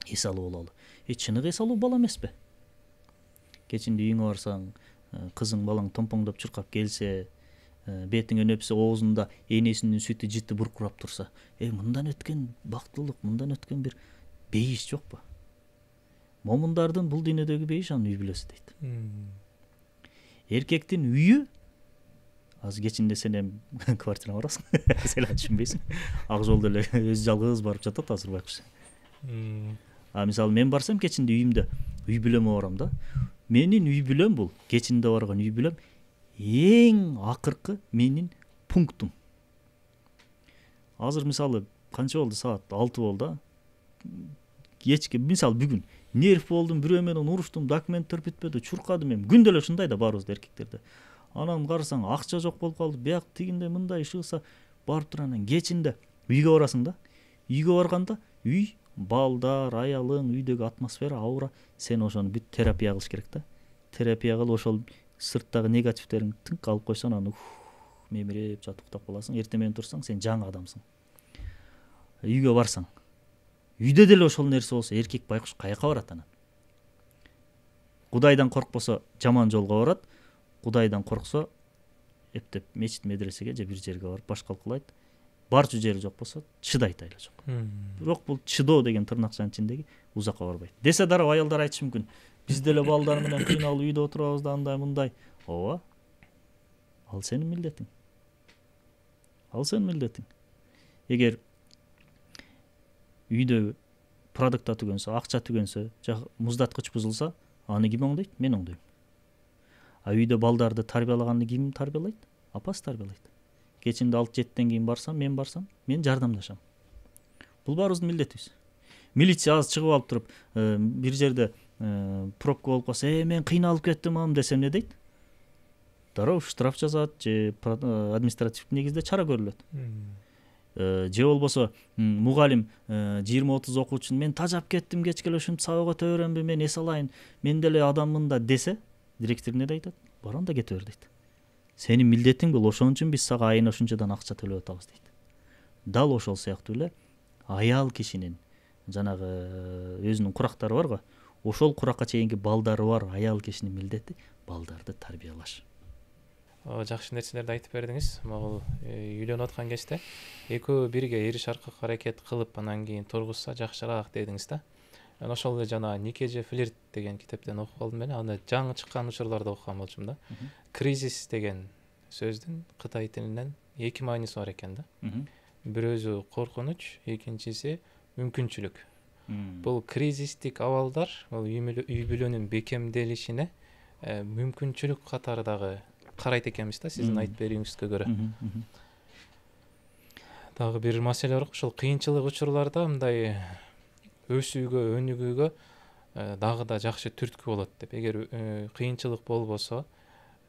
эс алуу бололу. Чыныгы эс алуу бала эмеспи? Кечинде үйүңө барсаң, кызың, балаң томпоңдоп чуркап келсе, бетиңе өпсө, оозунда энесинин сүтү жыты буркурап турса, мындан өткөн бактылык, мындан өткөн бир бейиш жокпу? Момундардын бул дүйнөдөгү бейиш анын үй бүлөсү дейт. Эркектин үйү, азыр кечинде сен эми квартираңа барасың, сен түшүнбөйсүң. Ак жолдо эле өзү жалгыз барып жатат азыр байкуш. Мисалы мен барсам кечинде үйүмдө үй бүлөмө барам да. Менин үй бүлөм бул, кечинде барган үй бүлөм эң акыркы менин пунктум. Азыр мисалы канча болду, саат 6 болду да. Кечке мисалы бүгүн нерв болдум, бирөө менен уруштум, документтер бүтпөдү, чуркадым эми. Күндө эле ушундай да баарыбызда эркектерде. Анан карасаң акча жок болуп калды, бияк тигинде мындай шыгса барып туруп анан кечинде үйгө барасың да. Үйгө барганда үй, балдар, аялың, үйдөгү атмосфера, аура, сен ошону бүт терапия кылыш керек да. Терапия кылып ошол сырттагы негативтериңди тынк алып койсоң, анан мемиреп жатып уктап каласың. Эртең менен турсаң, сен жаңы адамсың. Үйгө барсаң, үйдө деле ошол нерсе болсо, эркек байкуш каяка барат анан? Кудайдан коркпосо жаман жолго барат, Кудайдан корксо эптеп мечит медресеге же бир жерге барып башкалык кылайт. Барчу жери жок болсо чыдайт айла жок. Бирок бул чыдоо деген тырнакчанын ичиндеги узакка барбайт. Десе дароо аялдар айтышы мүмкүн. Биз деле балдар менен кыйналып үйдө отурабыз да андай мындай. Ооба. Ал сенин милдетиң. Ал сенин милдетиң. Эгер үйдө продукта түгөнсө, акча түгөнсө, муздаткыч бузулса, аны ким оңдойт? Мен оңдойм. А үйдө балдарды тарбиялаганды ким тарбиялайт? Апасы тарбиялайт. Кечинде 6-7-тен кийин барсам, мен жардамдашам. Бул баарыбыздын милдетибиз. Милиция аз чыгып алып туруп, бир жерде пробка болуп калса, мен кыйналып кеттим ам десем не дейт? Дароо штраф жазат же административдик негизде чара көрүлөт. Же болбосо мугалим 20-30 окуучуну мен тажап кеттим, кечке эле ушинтип сабак өтө беремби, мен эс алайын, мен деле адаммын да десе, директор не айтат? Бар анда кете бер дейт. Сенин милдетиң бул, ошон үчүн биз сага айына ушунчадан акча төлөп атабыз дейт. Дал ошол сыяктуу эле аял кишинин жанагы өзүнүн курактары барго, ошол куракка чейинки балдары бар аял кишинин милдети балдарды тарбиялаш.
Жакшы нерселерди айтып бердиңиз. Могул үйлөнүп аткан кезде экөө бирге иш аркак аракет кылып анан кийин тургузса жакшыраак дедиңиз да. Ошол эле жана нике же флирт деген китептен окуп калдым мен. Аны жаңы чыккан учурларда окуган болчумун да. Кризис деген сөздүн кытай тилинен эки мааниси бар экен да. Бирөөсү коркунуч, экинчиси мүмкүнчүлүк. Бул кризистик абалдар бул үй бүлөнүн бекемделишине мүмкүнчүлүк катары дагы карайт экенбиз да, сиздин айтып берүүңүзгө көрө. Дагы бир маселе бар, ошол кыйынчылык учурларда мындай өсүүгө, өнүгүүгө дагы да жакшы түрткү болот деп. Эгер кыйынчылык болбосо,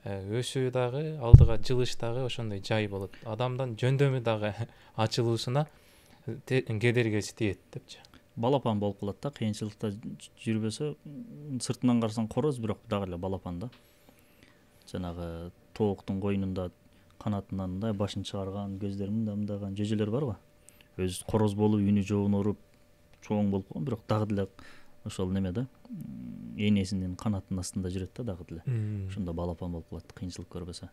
өсүү дагы, алдыга жылыш дагы ошондой жай болот. Адамдын жөндөмү дагы ачылуусуна кедергиси тиет депчи.
Балапан болуп калат да, кыйынчылыкта жүрбөсө, сыртынан карасаң короз, бирок дагы эле балапан да. Жанагы тооктун койнунда канатынан да башын чыгарган, көздөрү мындаган жөжөлөр барго. Өзү короз болуп, үнү жоон уруп, чоң болуп калган, бирок дагы деле ошол неме да, энесинин канатынын астында жүрөт да дагы деле. Ошондо балапан болуп калат кыйынчылык көрбөсө.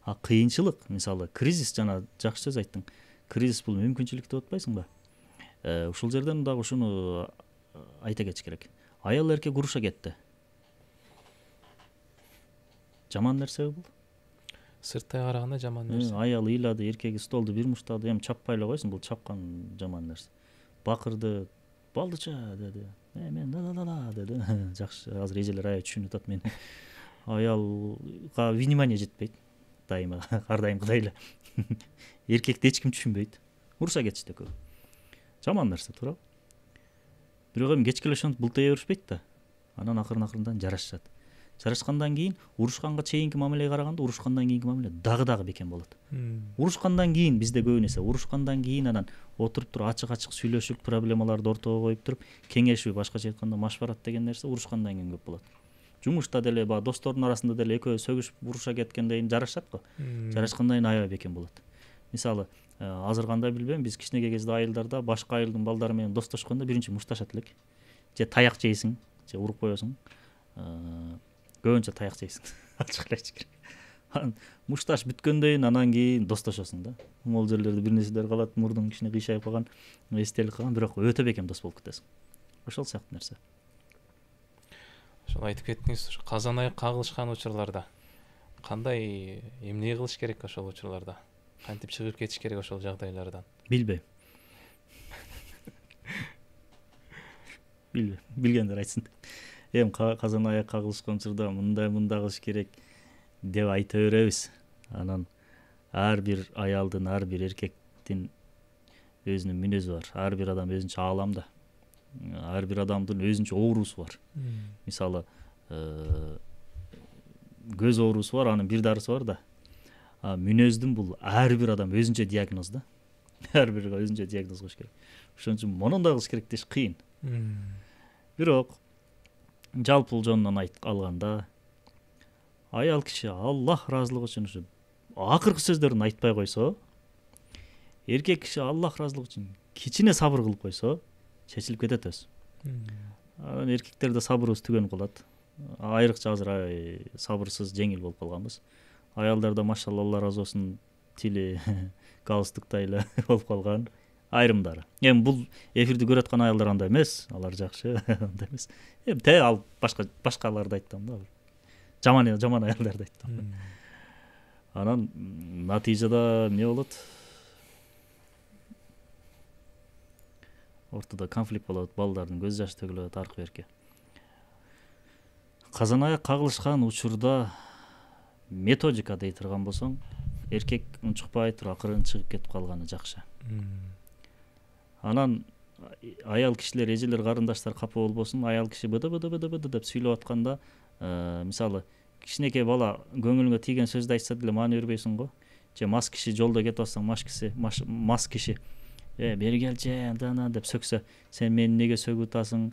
А кыйынчылык, мисалы кризис, жана жакшы сөз айттың. Кризис бул мүмкүнчүлүк деп атпайсыңбы? Ушул жерден дагы ушуну айта кетиш керек. Аял эркек уруша кетти. Жаман нерсе бул.
Сырттай караганда жаман нерсе.
Аял ыйлады, эркеги столду бир муштады, эми чаппай эле койсун, бул чапкан жаман нерсе. Бакырды, балдыча деди. Мен да деди. Жакшы, азыр эжелер аябай түшүнүп атат мени. Аялга внимание жетпейт. Дайыма, ар дайым кудай эле. Эркекти эч ким түшүнбөйт. Уруша кетишти көп. Жаман нерсе, туура. Бирок эми кечке эле ошентип бултая беришпейт да. Анан акырын-акырындан жарашышат. Жарашкандан кийин урушканга чейинки мамилеге караганда урушкандан кийинки мамиле дагы бекем болот. Урушкандан кийин бизде көп нерсе, урушкандан кийин анан отуруп туруп ачык сүйлөшүп, проблемаларды ортого коюп туруп, кеңешип, башкача айтканда машварат деген нерсе урушкандан кийин көп болот. Жумушта деле, достордун арасында деле экөө сөгүшүп уруша кеткенден кийин жарашат го. Жарашкандан кийин аябай бекем болот. Мисалы, азыр кандай билбейм, биз кичинекей кезде айылдарда башка айылдын балдары менен достошкондо биринчи мушташат элек. Же таяк жейсиң, же уруп коесуң. Көбүнчө таяк жейсиң. Ачык эле айткыр. Мушташ бүткөндөн анан кийин достошосуң да. Могул жерлерде бир нерселер калат, мурдуң кичине кыйшайып калган, эстелик калган, бирок өтө бекем дос болуп кетесиң. Ошол сыяктуу нерсе.
Ошол айтып кеттиңиз, казан аяк кагылышкан учурларда кандай эмне кылыш керек ошол учурларда? Кантип чыгып кетиш керек ошол жагдайлардан?
Билбейм. Билгендер айтсын. Казан аяк кагылышкан учурда мындай кылыш керек. деп айта беребиз. Анан ар бир аялдын, ар бир эркектин өзүнүн мүнөзү бар. Ар бир адам өзүнчө ааламда. Ар бир адамдын өзүнчө оорусу бар. Мисалы көз оорусу бар, анын бир дарысы бар да. Мүнөздүн бул ар бир адам өзүнчө диагноз да. Ар бирге өзүнчө диагноз коюш керек. Ошон үчүн монун да кылыш керек деш кыйын. Бирок жалпы жонунан алганда аял киши Аллах ыраазылыгы үчүн ушу акыркы сөздөрүн айтпай койсо, эркек киши Аллах ыраазылыгы үчүн кичине сабыр кылып койсо, чечилип кетет өзү. Анан эркектерде сабырыбыз түгөнүп калат. Айрыкча азыр сабырсыз жеңил болуп калганбыз. Аялдарда машалла Алла ыраазы болсун тили галстуктай эле болуп калган айрымдары. Эми бул эфирди көрүп аткан аялдар андай эмес, алар жакшы, андай эмес. Эми ал башкаларды айттым да. Жаман аялдарды айттым. Анан натыйжада эмне болот? Ортодо конфликт болот, балдардын көз жашы төгүлөт аркы берке. Казан аяк кагылышкан учурда методика дей турган болсоң, эркек унчукпай туруп акырын чыгып кетип калганы жакшы. Анан аял кишилер, эжелер, карындаштар капа болбосун, аял киши быды деп сүйлөп атканда, мисалы кичинекей бала көңүлүңө тийген сөздү айтса деле маани бербейсиң го. Же мас киши жолдо кетип атсаң, мас киши бери келчи андана деп сөксө, сен мени неге сөгүп атасың,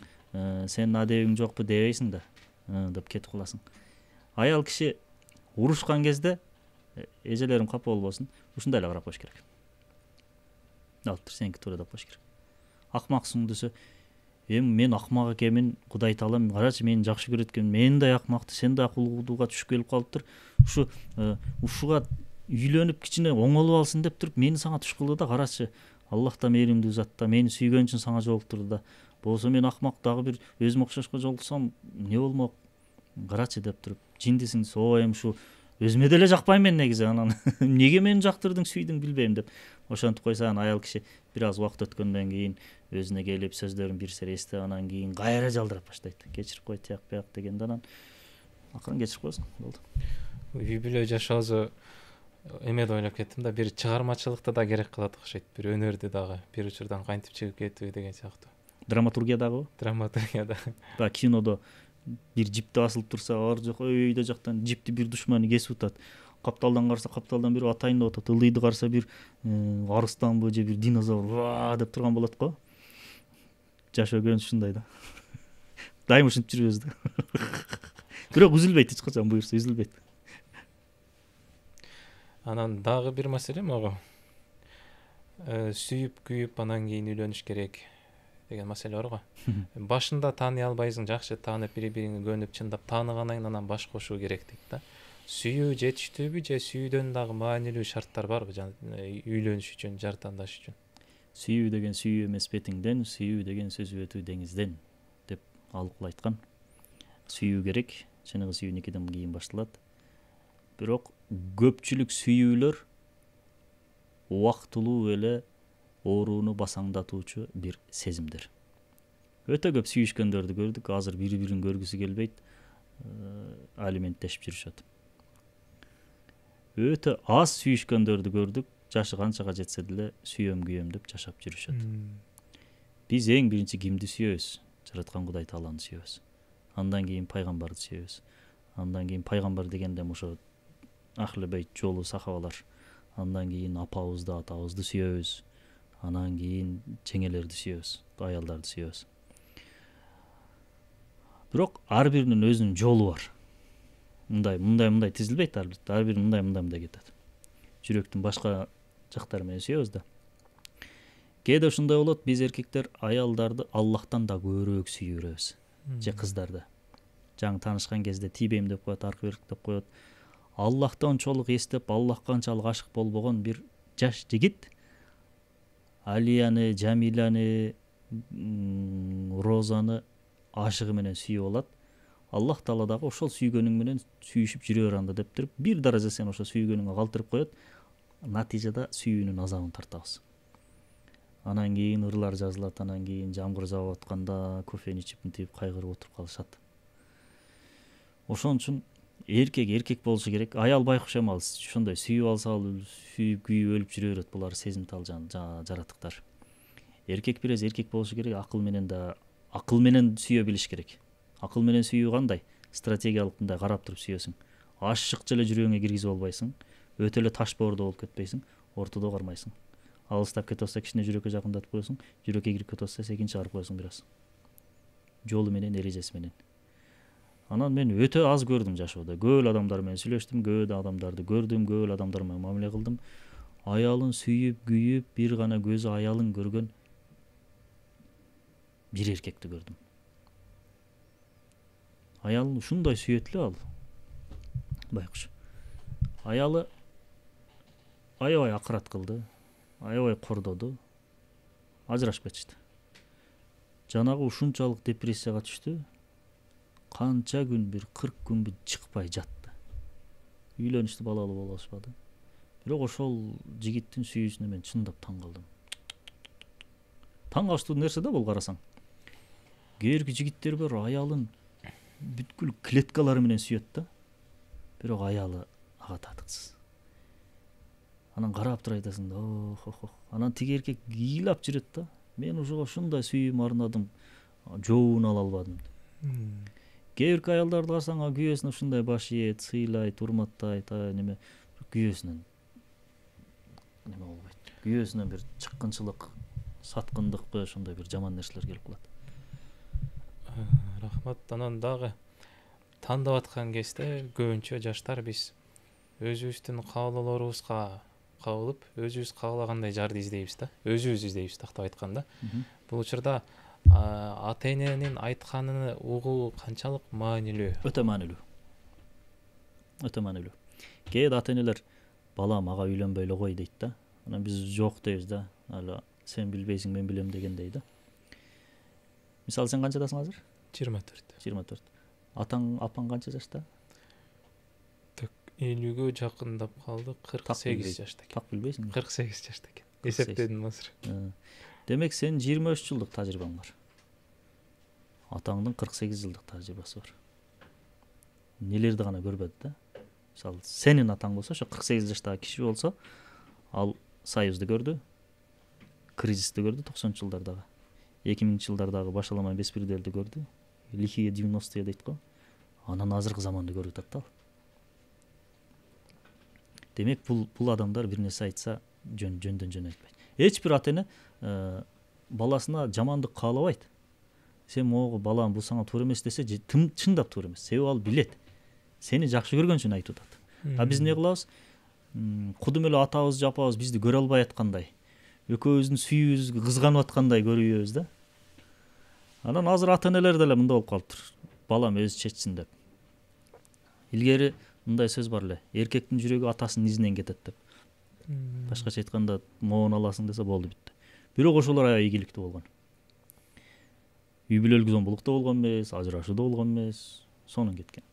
сенин адебиң жокпу дебейсиң да, деп кетип каласың. Аял киши урушкан кезде эжелерим капа болбосун, ушундай эле карап коюш керек. Алыптыр, сеники туура деп коюш керек. Акмаксың десе, мен акмак экенмин, Кудай таалам карачы мени жакшы көрөт экен, мендей акмакты сендей акылдууга түшүп келип калыптыр. Ушуга үйлөнүп кичине оңолуп алсын деп туруп мени сага туш кылды да, карачы. Аллах да мээримдүү зат да, мени сүйгөн үчүн сага жолуктурду да. Болсо мен акмак дагы бир өзүмө окшошко жолуксам эмне болмок? Карачы деп туруп, жиндисиң десе, эми ушу өзүмө деле жакпайм мен негизи, анан эмнеге мени жактырдың, сүйдүң билбейм деп ошентип койсо, аял киши бир аз убакыт өткөндөн кийин өзүнө келип сөздөрүн бир сер эстеп, анан кийин кайра жалдырап баштайт. Кечирип кой, тияк бияк дегенде анан акырын кечирип койсуң, болду.
Үй бүлө жашоосу эме деп ойлоп кеттим да, бир чыгармачылыкта да керек кылат окшойт, бир өнөрдү дагы бир учурдан кантип чыгып кетүү деген сыяктуу.
Драматургиядагы?
Драматургияда.
Кинодо бир жипти асылып турса, ар жак өйдө жактан жипти бир душманы кесип атат. Капталдан караса, капталдан бир атайын деп атат. Ылдыйды караса, бир арыстанбы же бир динозавр деп турган болот го. Жашоо көбүнчө ушундай да. Дайым ушинтип жүрөбүз да. Бирок үзүлбөйт, эч качан буюрса үзүлбөйт.
Анан дагы бир маселе могу. Сүйүп, күйүп, анан кийин үйлөнүш керек деген маселе бар го. Башында тааный албайсың, жакшы таанып, бири-бириңи көнүп, чындап тааныгандан кийин анан баш кошуу керек дейт да. Сүйүү жетиштүүбү же сүйүүдөн дагы маанилүү шарттар барбы үйлөнүш үчүн, жар тандаш үчүн?
Сүйүү деген сүйүү эмес бетиңден, сүйүү деген сөз өтүү деңизден деп алыкул айткан. Сүйүү керек, чыныгы сүйүү никеден кийин башталат. Бирок көпчүлүк сүйүүлөр убактылуу эле ооруну басаңдатуучу бир сезимдер. Өтө көп сүйүшкөндөрдү көрдүк, азыр бири-бирин көргүсү келбейт, алименттешип жүрүшөт. Өтө аз сүйүшкөндөрдү көрдүк, жашы канчага жетсе деле сүйөм күйөм деп жашап жүрүшөт. Биз эң биринчи кимди сүйөбүз? Жараткан Кудай Тааланы сүйөбүз. Андан кийин пайгамбарды сүйөбүз. Андан кийин пайгамбар дегенде ошо Ахлы бейт жолу сахабалар. Андан кийин апабызды, атабызды сүйөбүз. Анан кийин жеңелерди сүйөбүз, аялдарды сүйөбүз. Бирок ар биринин өзүнүн жолу бар. Мындай тизилбейт, ар бири мындай кетет. Жүрөктүн башка жактары менен сүйөбүз да. Кээде ушундай болот, биз эркектер аялдарды Аллахтан да көбүрөөк сүйүрөбүз. Же кыздарды. Жаңы таанышкан кезде тийбейм деп коет, аркы берик деп коет. Аллахты ончолук эстеп, Аллахка анчалык ашык болбогон бир жаш жигит Алияны, Жамиланы, Розаны ашыгы менен сүйүп алат. Аллах Таала дагы ошол сүйгөнүң менен сүйүшүп жүрө бер анда деп туруп, бир даража сен ошо сүйгөнүңө калтырып коет. Натыйжада сүйүүнүн азабын тартабыз. Анан кийин ырлар жазылат, анан кийин жамгыр жаап атканда кофени ичип мынтип кайгырып отуруп калышат. Ошон үчүн Эркек болушу керек. Аял байкуш эме, ал ошондой сүйүп алса, ал сүйүп күйүп өлүп жүрө берет. Булар сезимтал жаратыктар. Эркек бирез эркек болушу керек, акыл менен сүйө билиш керек. Акыл менен сүйүү кандай? Стратегиялык мындай карап туруп сүйөсүң. Ашык эле жүрөгүңө киргизип албайсың, өтө эле таш боордо болуп кетпейсиң, ортодо кармайсың. Алыстап кете алса кичине жүрөккө жакындатып коесуң, жүрөккө кирип кете алса секин чыгарып коесуң бир аз. Жолу менен, эрежеси менен. Анан мен өтө аз көрдүм жашоодо. Көп эле адамдар менен сүйлөштүм, көп эле адамдарды көрдүм, көп эле адамдар менен мамиле кылдым. Аялын сүйүп, күйүп, бир гана көзү аялын көргөн бир эркекти көрдүм. Аялын ушундай сүйөт эле ал. Байкуш. Аялы аябай акырат кылды, аябай кордоду, ажырашып кетишти. Жанагы ушунчалык депрессияга түштү. Канча күн, бир 40 күн чыкпай жатты. Үйлөнүштү, балалуу боло алышпады. Бирок ошол жигиттин сүйүүсүнө мен чындап таң калдым. Таң калыштуу нерсе да бул, карасаң. Кээерки жигиттер бар, аялын бүткүл клеткалары менен сүйөт да. Бирок аялы ага татыксыз. Анан карап туруп айтасың да, ох. Анан тиги эркек ыйлап жүрөт да. Мен ушундай сүйүүмө арнадым, жообун ала албадым. Кээерки аялдарды карасаң, күйөөсүнө ушундай баш ийет, сыйлайт, урматтайт, неме, күйөөсүнөн неме болбойт. Күйөөсүнөн бир чыккынчылык, саткындык, ошондой бир жаман нерселер келип калат.
Рахмат. Анан дагы тандап аткан кезде көбүнчө жаштар биз өзүбүздүн каалоолорубузга кабылып, өзүбүз каалагандай жарды издейбиз да. Өзүбүз издейбиз, тактап айтканда. Бул учурда ата эненин айтканын угуу канчалык маанилүү?
Өтө маанилүү. Кээде ата энелер балам ага үйлөнбөй эле кой дейт да. Анан биз жок дейбиз да. Ала сен билбейсиң, мен билем дегендей да. Мисалы сен канчадасың азыр? 24. Апаң канча жашта?
50-гө жакындап калды, 48 жашта экен.
Так билбейсиң?
48 жашта экен. Эсептедим азыр.
Демек сен 23 жылдык тажрыйбаң бар. Атаңдын 48 жылдык тажрыйбасы бар. Нелерди гана көрбөдү да. Мисалы сенин атаң болсо, ошо 48 жаштагы киши болсо, ал Союзду көрдү, кризисти көрдү 90-жылдардагы. 2000-жылдардагы башаламан беспределди көрдү. Лихие 90-е дейт го. Анан азыркы заманды көрүп атат да. Демек бул адамдар бир нерсе айтса жөндөн айтпайт. Эч бир ата эне баласына жамандык каалабайт. Сен могу балам бул сага туура эмес десе, чындап туура эмес. Себеби ал билет. Сени жакшы көргөн үчүн айтып атат. Биз эмне кылабыз? Кудум эле атабыз, жапабыз бизди көрө албай аткандай, экөөбүздүн сүйүүбүз кызганып аткандай көрүбүз да. Анан азыр ата энелер деле мындай болуп калыптыр. Балам өзү чечсин деп. Илгери мындай сөз бар эле. Эркектин жүрөгү атасынын изинен кетет деп. Башкача айтканда, моон аласың десе болду бүттү. Бирок ошолор аябай ийгиликтүү болгон. Үй бүлөлүк зомбулук да болгон эмес, ажырашуу да болгон эмес, сонун кеткен.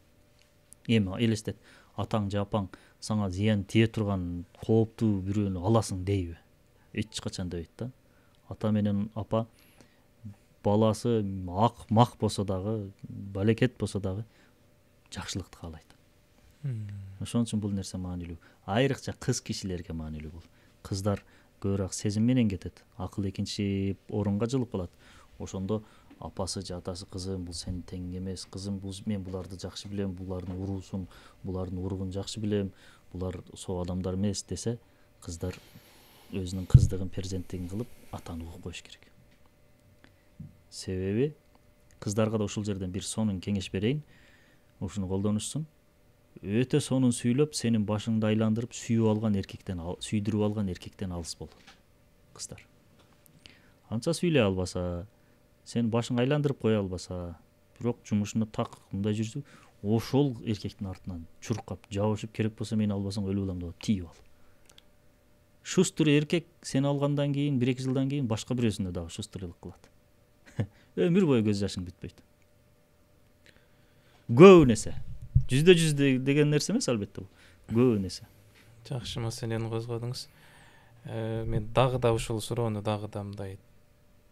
Эми элестет, атаң же апаң сага зыян тие турган кооптуу бирөөнү аласың дейби? Эч качан дебейт да. Ата менен апа баласы ак мак болсо дагы, балекет болсо дагы жакшылыкты каалайт. Ошон үчүн бул нерсе маанилүү. Айрыкча кыз кишилерге маанилүү бул. Кыздар көбүрөөк сезим менен кетет. Акыл экинчи орунга жылып калат. Ошондо апасы же атасы, кызым бул сенин тең эмес, кызым бул мен буларды жакшы билем, булардын уруусун, булардын уругун жакшы билем, булар соо адамдар эмес десе, кыздар өзүнүн кыздыгын, перзенттигин кылып атаны угуп коюш керек. Себеби кыздарга да ушул жерден бир сонун кеңеш берейин. Ушуну колдонушсун. Өтө сонун сүйлөп, сенин башыңды айландырып сүйдүрүп алган эркектен алыс бол. Кыздар. Анча сүйлөй албаса, сен башыңды айландырып кое албаса, бирок жумушуна так мындай жүрсө, ошол эркектин артынан чуркап, жабышып, керек болсо мени албасаң өлүп алам деп тийип ал. Шустур эркек сени алгандан кийин, 1-2 жылдан кийин башка бирөөсүнө дагы шустурлук кылат. Өмүр бою көз жашың бүтпөйт. Көп нерсе. 100% деген нерсе эмес албетте бул. Көп нерсе.
Жакшы маселени козгодуңуз. Мен дагы да ушул суроону дагы да мындай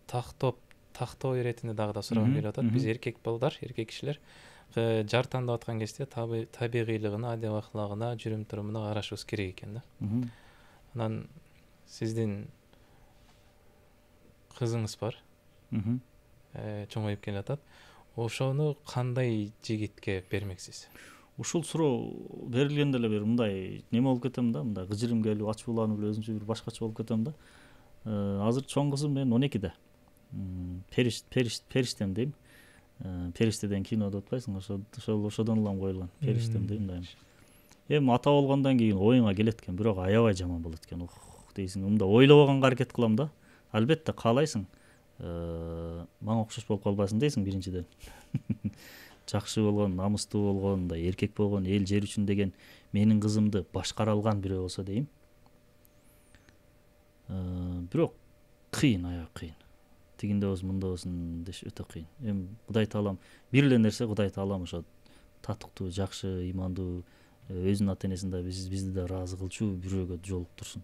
тактоо иретинде дагы да сурагым келип атат. Биз эркек балдар, эркек кишилер жар тандап аткан кезде табигыйлыгына, адеп аклагына, жүрүм турумуна карашыбыз керек экен да. Анан сиздин кызыңыз бар. Чоңоюп келатат. Ошону кандай жигитке бермексиз?
Ушул суроо берилгенде эле бир мындай неме болуп кетем да, мындай кыжырым келип, ачууланып эле өзүмчө бир башкача болуп кетем да. Азыр чоң кызым менен 12-де. Периштем дейм. Периштеден кино деп атпайсың, ошодон улам коюлган. Периштем дейм дайым. Эми ата болгондон кийин оюңа келет экен, бирок аябай жаман болот экен. Дейсиң, мындай ойлобоганга аракет кылам да. Албетте каалайсың. Мага окшош болуп калбасын дейсиң биринчиден. Жакшы болгон, намыстуу болгон, мындай эркек болгон, эл жер үчүн деген менин кызымды башкара алган бирөө болсо дейм. Бирок кыйын, аябай кыйын. Тигинде болсун, мында болсун деш өтө кыйын. Эми Кудай таалам, бир эле нерсе Кудай таалам ошо татыктуу, жакшы, имандуу, өзүнүн ата энесин да бизди да ыраазы кылчу бирөөгө жолуктурсун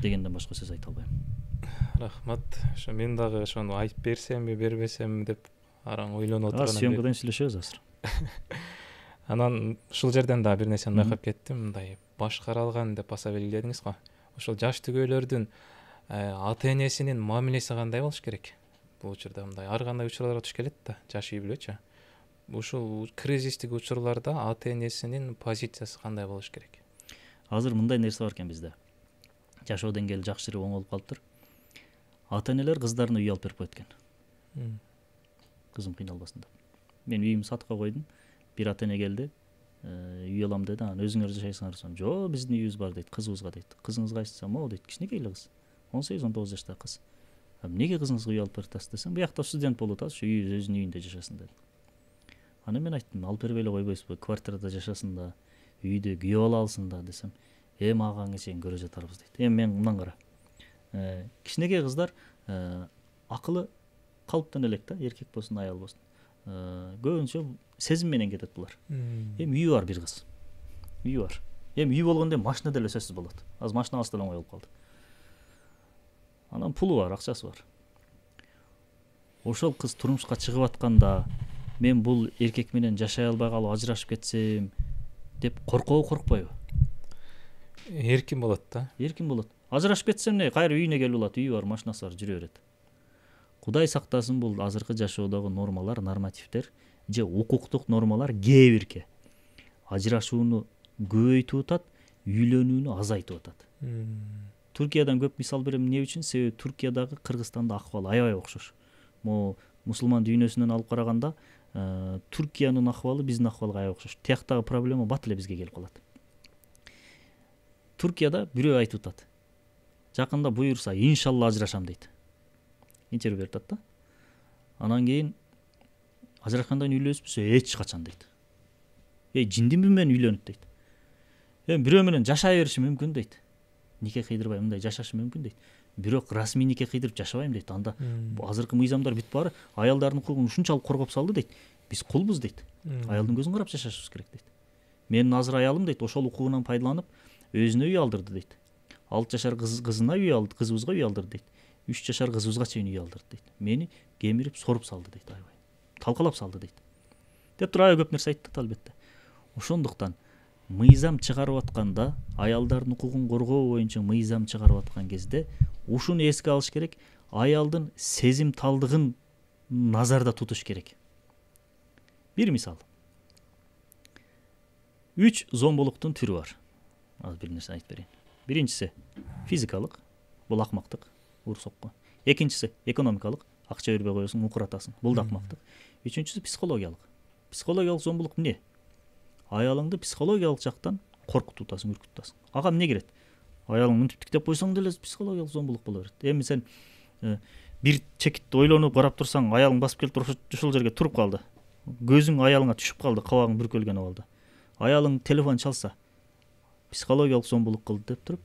дегенден башка сөз айта албайм.
Рахмат. Ошо мен дагы ошону айтып берсемби, бербесемби деп араң ойлонуп отурган.
Съемкадан сүйлөшөбүз азыр.
Анан ушул жерден дагы бир нерсени байкап кеттим. Мындай башкара алган деп баса белгиледиңиз го. Ошол жаш түгөйлөрдүн ата энесинин мамилеси кандай болуш керек? Бул учурда мындай ар кандай учурларга туш келет да, жаш үй бүлөчү. Ушул кризистик учурларда ата энесинин позициясы кандай болуш керек?
Азыр мындай нерсе бар экен бизде. Жашоо деңгээли жакшырып оңолуп калыптыр. Ата энелер кыздарына үй алып берип койот экен. Кызым кыйналбасын деп. Мен үйүмдү сатыкка койдум. Бир ата эне келди. Үй алам деди. Анан өзүңөр жашайсыңар десем, "Жок, биздин үйүбүз бар" дейт. "Кызыбызга" дейт. "Кызыңыз кайсы?" десем, "О" дейт. "Кичинекей эле кыз. 18-19 жаштагы кыз." "Эмнеге кызыңызга үй алып берип атасыз?" десем, "Буякта студент болуп атат, ушу өзүнүн үйүндө жашасын" деди. Анан мен айттым, "Алып бербей эле койбойсузбу? Квартирада жашасын да, үйдө күйөө ала алсын да" десем, "Эми агаңы чейин көрө жатарбыз" дейт. Эми мен мындан кара. Кичинекей кыздар акылы калыптан элек да, эркек болсун, аял болсун. Көбүнчө сезим менен кетет булар. Эми үйү бар бир кыз. Үйү бар. Эми үй болгондо машина деле сөзсүз болот. Азыр машина алса деле оңой болуп калды. Анан пулу бар, акчасы бар. Ошол кыз турмушка чыгып атканда мен бул эркек менен жашай албай калып ажырашып кетсем деп коркпойбу?
Эркин болот да.
Эркин болот. Ажырашып кетсем не, кайра үйүнө келип алат, үйү бар, машинасы бар, жүрө берет. Кудай сактасын, бул азыркы жашоодогу нормалар, нормативдер же укуктук нормалар кээ бирке ажырашууну көбөйтүп атат, үйлөнүүнү азайтып атат. Туркиядан көп мисал берем. Эмне үчүн? Себеби Туркиядагы Кыргызстанда акыбалы аябай окшош. Могу мусулман дүйнөсүнөн алып караганда Туркиянын акыбалы биздин акыбалга аябай окшош. Тияктагы проблема бат эле бизге келип калат. Туркияда бирөө айтып атат. Жакында буюрса, иншалла ажырашам дейт. Интервью берип атат да. Анан кийин ажырашкандан үйлөнөсүз, эч качан дейт. Жиндимби мен үйлөнүп дейт. Эми бирөө менен жашай беришим мүмкүн дейт. Нике кыйдырбай мындай жашашым мүмкүн дейт. Бирок расмий нике кыйдырып жашабайм дейт. Анда азыркы мыйзамдар бүтүп баары аялдардын укугун ушунчалык коргоп салды дейт. Биз кулбуз дейт. Аялдын көзүн карап жашашыбыз керек дейт. Менин азыр аялым дейт, ошол укугунан пайдаланып өзүнө үй алдырды дейт. 6 жашар кызына үй алдырды, кызыбызга үй алдырды дейт. 3 жашар кызыбызга чейин үй алдырды дейт. Мени кемирип, соруп салды дейт, аябай. Талкалап салды дейт. Деп туруп аябай көп нерсе айтты албетте. Ошондуктан мыйзам чыгарып атканда, аялдардын укугун коргоо боюнча мыйзам чыгарып аткан кезде ушуну эске алыш керек. Аялдын сезимталдыгын назарда тутуш керек. Бир мисал. 3 зомбулуктун түрү бар. Азыр бир нерсе айтып берейин. Биринчиси физикалык, бул акмактык, урсокко. Экинчиси экономикалык, акча бербей коесуң, укуратасың. Бул да акмактык. Үчүнчүсү психологиялык. Психологиялык зомбулук эмне? Аялыңды психологиялык жактан коркутуп атасың, үркүтүп атасың. Ага эмне керет? Аялың мынтип деп койсоң деле психологиялык зомбулук боло берет. Эми сен бир чекитти ойлонуп карап турсаң, аялың басып келип ушул жерге туруп калды. Көзүң аялыңа түшүп калды, кабагың бүркөлгөн абалда. Аялың телефон чалса, психологиялык зомбулук кылды деп туруп,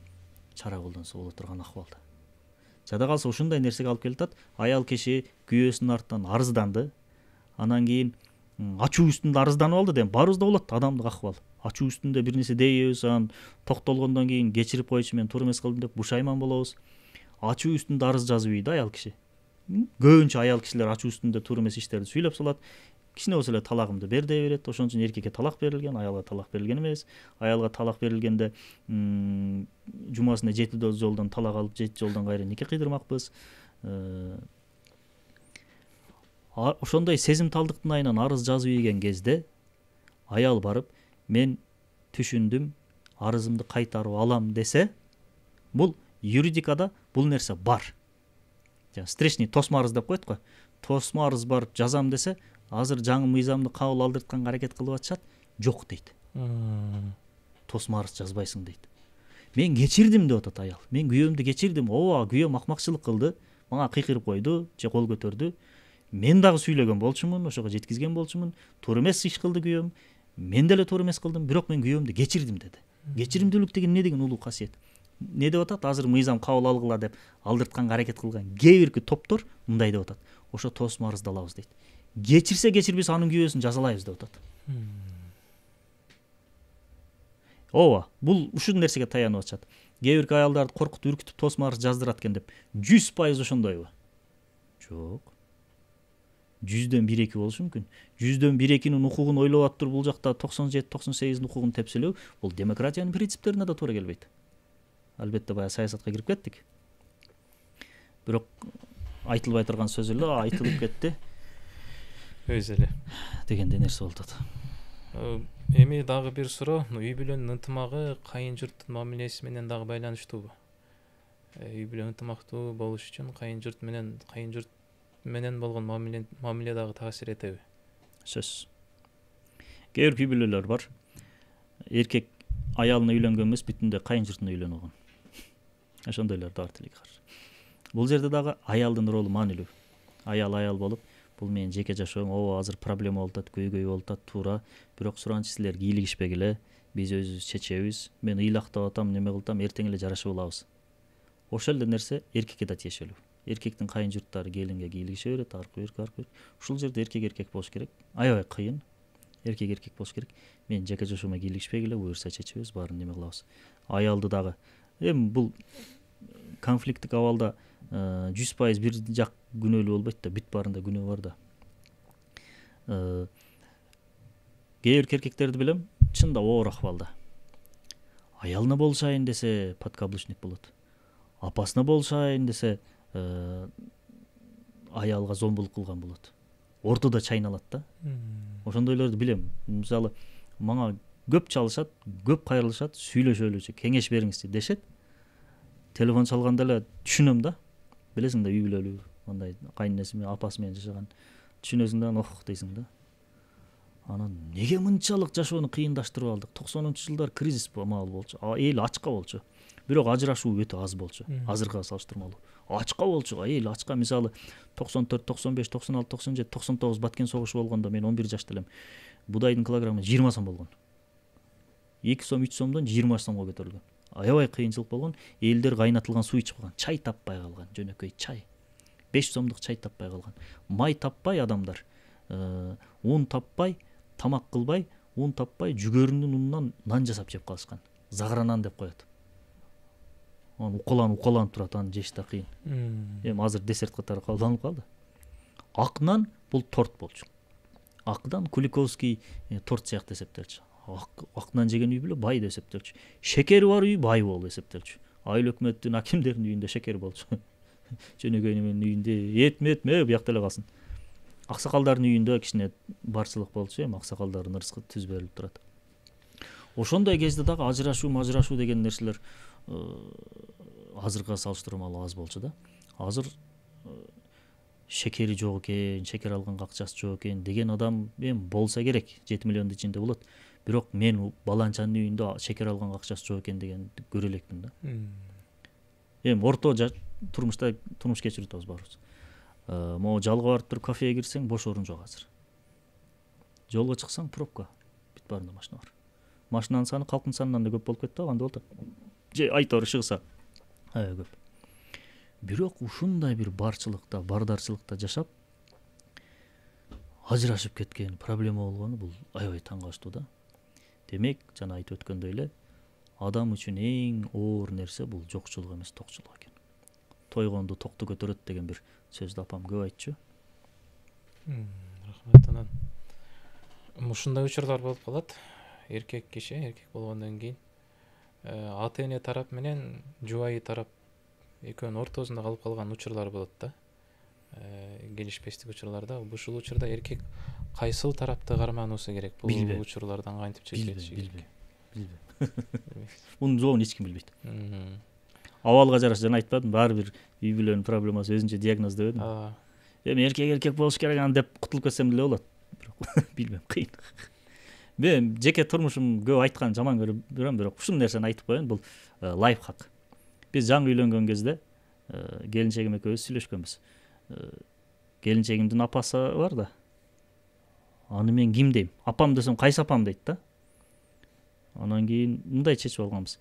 чара колдонсо боло турган акыбалда. Жада калса ушундай нерсеге алып келип атат. Аял киши күйөөсүнүн артынан арызданды. Анан кийин ачуу үстүндө арызданып алды деп баарыбыз да болот адамдык акыбал. Ачуу үстүндө бир нерсе дейбиз, анан токтолгондон кийин кечирип койчу, мен туура эмес кылдым деп бушайман болобуз. Ачуу үстүндө арыз жазып үйдө аял киши. Көбүнчө аял кишилер ачуу үстүндө туура эмес иштерди сүйлөп салат. кичине болсо эле талагымды бер дей берет. Ошон үчүн эркекке талак берилген, аялга талак берилген эмес. Аялга талак берилгенде жумасына 7 жолдон талак алып 7 жолдон кайра нике кыйдырмакпыз. Ошондой сезимталдыктын айынан арыз жазып ийген кезде аял барып мен түшүндүм, арызымды кайтарып алам десе, бул юридикада бул нерсе бар. Встречный тосма арыз деп коет го. Тосма арыз барып жазам десе, азыр жаңы мыйзамды кабыл алдыртканга аракет кылып атышат, жок дейт. Тосма арыз жазбайсың дейт. Мен кечирдим деп атат аял. Мен күйөөмдү кечирдим. Ооба, күйөөм акмакчылык кылды, мага кыйкырып койду, же кол көтөрдү. Мен дагы сүйлөгөн болчумун, ошого жеткизген болчумун. Туура эмес иш кылды күйөөм. Мен деле туура эмес кылдым, бирок мен күйөөмдү кечирдим деди. Кечиримдүүлүк деген эмне деген улуу касиет. Не деп атат? Азыр мыйзам кабыл алгыла деп алдыртканга аракет кылган кээ бирки топтор мындай деп атат. Ошо тосма арызды алабыз дейт. Кечирсе кечирбес анын күйөөсүн жазалайбыз деп атат. Ооба, бул ушул нерсеге таянып атышат. Кээ бирки аялдарды коркутуп үркүтүп тосма арыз жаздырат экен деп 100% ошондойбу? Жок. 100дөн 1-2 болушу мүмкүн. 100дөн 1-2нин укугун ойлоп атып туруп бул жакта 97-98 укугун тепселөө, бул демократиянын принциптерине да туура келбейт. Албетте баягы саясатка кирип кеттик. Бирок айтылбай турган сөз эле айтылып кетти.
Өзү эле
дегендей нерсе болуп атат.
Эми дагы бир суроо, үй бүлөнүн ынтымагы кайын журттун мамилеси менен дагы байланыштуубу? Үй бүлө ынтымактуу болуш үчүн кайын журт менен болгон мамиле дагы таасир этеби?
Сөз. Кээ бир үй бүлөлөр бар. Эркек аялына үйлөнгөн эмес, бүтүндөй кайын журтуна үйлөнүп алган. Ошондойлор да бар тилек. Бул жерде дагы аялдын ролу маанилүү. Аял болуп, бул менин жеке жашоом, ооба азыр проблема болуп атат, көйгөй болуп атат, туура. Бирок суранчы силер кийлигишпегиле, биз өзүбүз чечебиз. Мен ыйлактап атам, неме кылтам, эртең эле жарашып алабыз. Ошол эле нерсе эркекке да тиешелүү. Эркектин кайын журттары келинге кийлигише берет, аркы бир. Ушул жерде эркек болуш керек. Аябай кыйын. Эркек болуш керек. Мен жеке жашоомо кийлигишпегиле, буюрса чечебиз, баарын неме кылабыз. Аялды дагы эми бул конфликттик абалда 100% бир жак күнөөлүү болбойт да, бүт баарында күнөө бар да. Кээ бир эркектерди билем, чында оор акыбалда. Аялына болушайын десе подкаблучник болот. Апасына болушайын десе аялга зомбулук кылган болот. Ортодо чайналат да. Ошондойлорду билем. Мисалы, мага көп чалышат, көп кайрылышат, сүйлөшөлүчү, кеңеш бериңизчи дешет. Телефон чалганда эле түшүнөм да. Билесиң да, үй бүлөлүү, андай кайненеси менен, апасы менен жашаган. Түшүнөсүң да, ох дейсиң да. Анан неге мынчалык жашоону кыйындаштырып алдык? 90-жылдар кризис маалы болчу. Эл ачка болчу. Бирок ажырашуу өтө аз болчу. Азыркыга салыштырмалуу. Ачка болчу, эл ачка. Мисалы 94, 95, 96, 97, 99 Баткен согушу болгондо мен 11 жашта элем. Будайдын килограммы 20 сом болгон. 2 сом, 3 сомдон 20 сомго көтөрүлгөн. Аябай кыйынчылык болгон. Элдер кайнатылган суу ичип калган, чай таппай калган, жөнөкөй чай. 5 сомдук чай таппай калган. Май таппай адамдар, un таппай, тамак кылбай, un таппай, жүгөрүнүн унунан нан жасап жеп калышкан. Загра нан деп коет. Аны укаланып турат, аны жеш да кыйын. Эми азыр десерт катары кабылданып калды. Ак нан бул торт болчу. Акдан Куликовский торт сыяктуу эсептелчү. Ак нан жеген үй бүлө бай деп эсептелчү. Шекери бар үй бай болуп эсептелчү. Айыл өкмөттүн акимдеринин үйүндө шекер болчу. Жөнөкөйнүн менин үйүндө этме буякта эле калсын. Аксакалдардын үйүндө кичине барчылык болчу, эми аксакалдардын ырыскы түз берилип турат. Ошондой кезде дагы ажырашуу деген нерселер азыркыга салыштырмалуу аз болчу да. Азыр шекери жок экен, шекер алганга акчасы жок экен деген адам эми болсо керек, 7 миллиондун ичинде болот. Бирок мен баланчанын үйүндө шекер алганга акчасы жок экен деген көрө элекмин да. Эми орто турмушта турмуш кечирип атабыз баарыбыз. Могу жалга барып туруп кафеге кирсең бош орун жок азыр. Жолго чыксаң пробка, бүт баарында машина бар. Машинанын саны калктын санынан да көп болуп кетти, анда болот. Же айтор чыгса аябай көп. Бирок ушундай бир барчылыкта, бардарчылыкта жашап ажырашып кеткен, проблема болгону бул аябай таң калыштуу да. Демек, жана айтып өткөндөй эле, адам үчүн эң оор нерсе бул жокчулук эмес, токчулук экен. Тойгонду токту көтөрөт деген бир сөздү апам көп айтчу.
Рахмат анан. Ушундай учурлар болуп калат. Эркек киши, эркек болгондон кийин ата эне тарап менен жубайы тарап экөөнүн ортосунда калып калган учурлар болот да. Келишпестик учурларда ушул учурда эркек кайсыл тарапты кармануусу керек? Бул учурлардан кантип чечилиши керек?
Билбейм. Мунун жообун эч ким билбейт. Абалга жараша жана айтпадым, баары бир үй бүлөнүн проблемасы өзүнчө диагноз дебедим. Эми эркек болуш керек аны деп кутулуп кетсем деле болот. Бирок билбейм, кыйын. Мен жеке турмушум көп айткан жаман көрөм, бирок ушул нерсени айтып коеюн, бул лайфхак. Биз жаңы үйлөнгөн кезде келинчегим экөөбүз сүйлөшкөнбүз. Келинчегимдин апасы бар да. Аны мен ким дейм? Апам десем кайсы апам дейт да. Анан кийин мындай чечип алганбыз.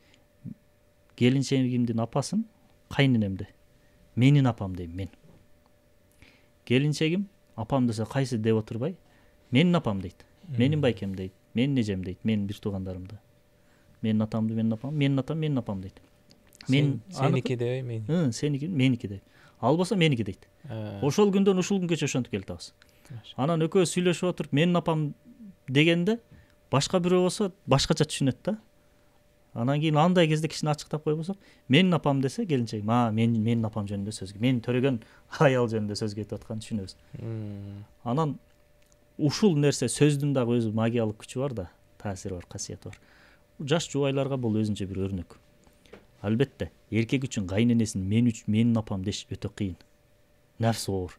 Келинчегимдин апасын кайненемди менин апам дейм мен. Келинчегим апам десе кайсы деп отурбай, менин апам дейт. Менин байкем дейт, менин эжем дейт, менин бир туугандарымды. Менин атамды менин апам, менин атам менин апам дейт.
Мен сеники дебей мени.
Сеники меники дейт. Ал болсо меники дейт. Ошол күндөн ушул күнгө ошентип келатабыз. Анан экөөбүз сүйлөшүп отуруп менин апам дегенде башка бирөө болсо башкача түшүнөт да. Анан кийин андай кезде кичине ачыктап койбосок, менин апам десе келинчегим, менин апам жөнүндө сөз, менин төрөгөн аял жөнүндө сөз кетип атканын түшүнөбүз. Анан ушул нерсе сөздүн дагы өзү магиялык күчү бар да, таасири бар, касиети бар. Жаш жубайларга бул өзүнчө бир өрнөк. Албетте, эркек үчүн кайненесин менин апам деш өтө кыйын. Нафсы оор.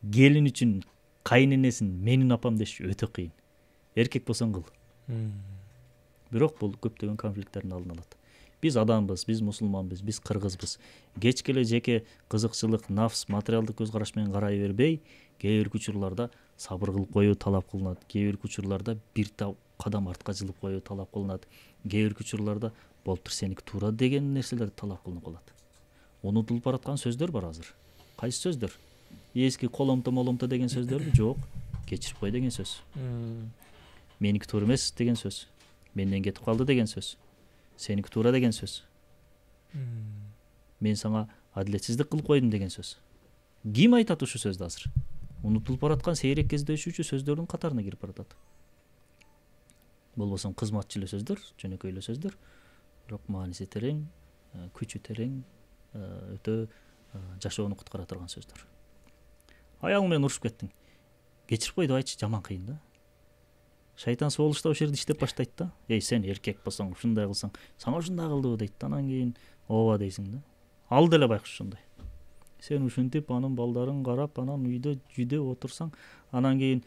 Келин үчүн кайненесин менин апам деш өтө кыйын. Эркек болсоң кыл. Бирок бул көптөгөн конфликттердин алдын алат. Биз адамбыз, биз мусулманбыз, биз кыргызбыз. Кечке эле жеке кызыкчылык, нафс, материалдык көз караш менен карай бербей, кээ бир учурларда сабыр кылып коюу талап кылынат. Кээ бир учурларда бир кадам артка жылып коюу талап кылынат. Кээ бир учурларда болуптур сеники туура деген нерселерди талап кылынып калат. Унутулуп бараткан сөздөр бар азыр. Кайсы сөздөр? Эски коломто деген сөздөрбү? Жок. Кечирип кой деген сөз. Меники туура эмес деген сөз. Менден кетип калды деген сөз. Сеники туура деген сөз. Мен сага адилетсиздик кылып койдум деген сөз. Ким айтат ушул сөздү азыр? Унутулуп бараткан сейрек кездешүүчү сөздөрдүн катарына кирип баратат. Болбосо кызматчы эле сөздөр, жөнөкөй эле сөздөр, бирок мааниси терең, күчү терең, өтө жашоону куткара турган сөздөр. Аялың менен урушуп кеттиң. Кечирип кой деп айтчы, жаман кыйын да. Шайтан соолушта ошол жерде иштеп баштайт да. Сен эркек болсоң, ушундай кылсаң, сага ушундай кылдыбы дейт. Анан кийин ооба дейсиң да. Ал деле байкуш ушундай. Сен ушинтип анын балдарын карап, анан үйдө жүйдө отурсаң, анан кийин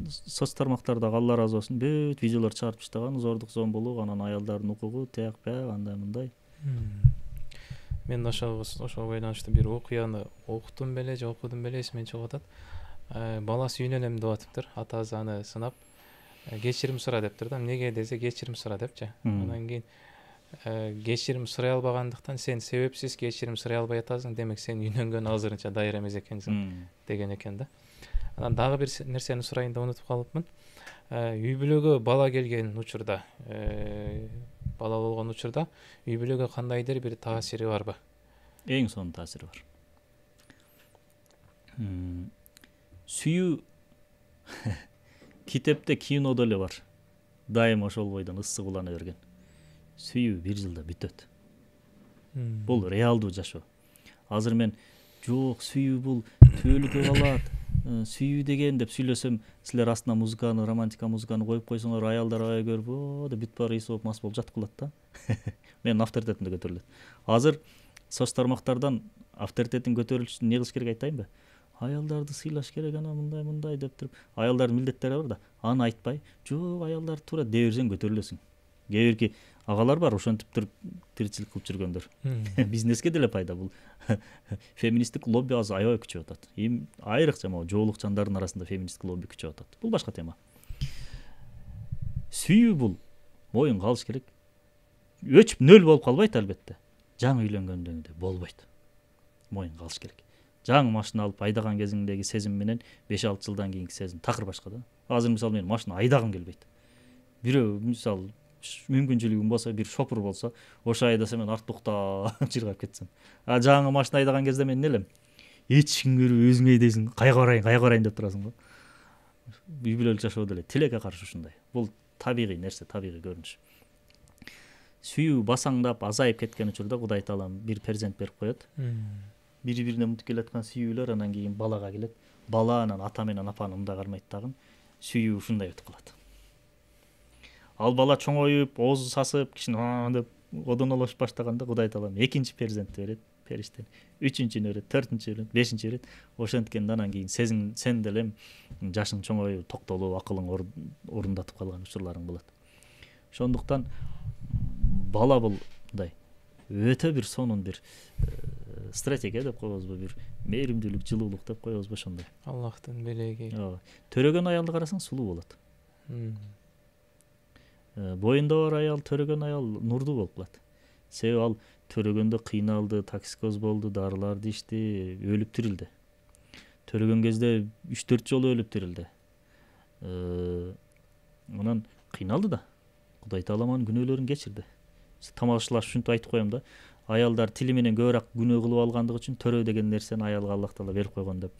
соц тармактарда Алла разы болсун, бүт видеолор чыгарып таштаган, зордук зомбулук, анан аялдардын укугу тияк бияк андай мындай.
Мен ошого байланыштуу бир окуяны окудум беле, же окудум беле, эсимден чыгып атат. Баласы үйлөнөм деп атыптыр, атасы аны сынап кечирим сура дептир да. Эмнеге десе кечирим сура депчи. Анан кийин кечирим сурай албагандыктан сен себепсиз кечирим сурай албай атасың, демек сен үйлөнгөнгө азырынча дайыр эмес экенсиң деген экен да. Анан дагы бир нерсени сурайын деп унутуп калыпмын. Үй бүлөгө бала келген учурда, бала болгон учурда үй бүлөгө кандайдыр бир таасири барбы?
Эң сонун таасири бар. Сүйүү китепте, кинодо эле бар. Дайым ошол бойдон ысык улана берген. Сүйүү бир жылда бүтөт. Бул реалдуу жашоо. Азыр мен жок, сүйүү бул түбөлүккө калат. Сүйүү деген деп сүйлөсөм, силер астына музыканы, романтика музыканы коюп койсоңор, аялдар ая көрүп, деп бүт баары ис болуп мас болуп жатып калат да. Менин авторитетим да көтөрүлөт. Азыр соц тармактардан авторитетин көтөрүлүшүн эмне кылыш керек айтайынбы? Аялдарды сыйлаш керек, ана мындай деп туруп, аялдардын милдеттери бар да, аны айтпай, жок, аялдар туура дей берсең көтөрүлөсүң. Кээ бирки агалар бар, ошентип туруп тиричилик кылып жүргөндөр. Бизнеске деле пайда бул. Феминисттик лобби азыр аябай күчөп атат. Айрыкча могу жоолукчандардын арасында феминисттик лобби күчөп атат. Бул башка тема. Сүйүү бул моюн калыш керек. Өчүп нөл болуп калбайт албетте. Жаңы үйлөнгөндө болбойт. Моюн калыш керек. Жаңы машина алып айдаган кезиңдеги сезим менен 5-6 жылдан кийинки сезим такыр башка да. Азыр мисалы мен машина айдагым келбейт. Бирөө мисалы мүмкүнчүлүгүм болсо, бир шопур болсо, ошо айдаса мен артта уктап чыргап кетсем. Жаңы машина айдаган кезде мен элем? Эч ким көрбөй өзүң айдайсың, кайга барайын деп турасың го. үй бүлөлүк жашоо деле тилекке каршы ушундай. Бул табигый нерсе, табигый көрүнүш. Сүйүү басаңдап азайып кеткен учурда Кудай Таалам бир перзент берип коет. Бири-бирине умтуп келаткан сүйүүлөр анан кийин балага келет. Бала анан ата менен апаны мындай кармайт дагы. Сүйүү ушундай өтүп калат. Ал бала чоңоюп, оозу сасып, кичине деп одонолошуп баштаганда Кудай Таалам экинчи перзентти берет, периштени. Үчүнчүнү берет, төртүнчү берет, бешинчи берет. Ошенткенде анан кийин сен деле жашың чоңоюп, токтолуп, акылың орундатып калган учурларың болот. Ошондуктан бала бул мындай өтө бир сонун бир стратегия деп коебузбу, бир мээримдүүлүк, жылуулук деп коебузбу ошондой.
Аллахтын белеги.
Төрөгөн аялды карасаң сулуу болот. Боюнда бар аял, төрөгөн аял нурдуу болуп калат. Себеби ал төрөгөндө кыйналды, токсикоз болду, дарыларды ичти, өлүп тирилди. Төрөгөн кезде 3-4 жолу өлүп тирилди. Анан кыйналды да. Кудай Таалам анын күнөөлөрүн кечирди. Тамашалаш ушинтип айтып коем да. Аялдар тили менен көбүрөөк күнөө кылып алгандыгы үчүн төрөө деген нерсени аялга Аллах Таала берип койгон деп.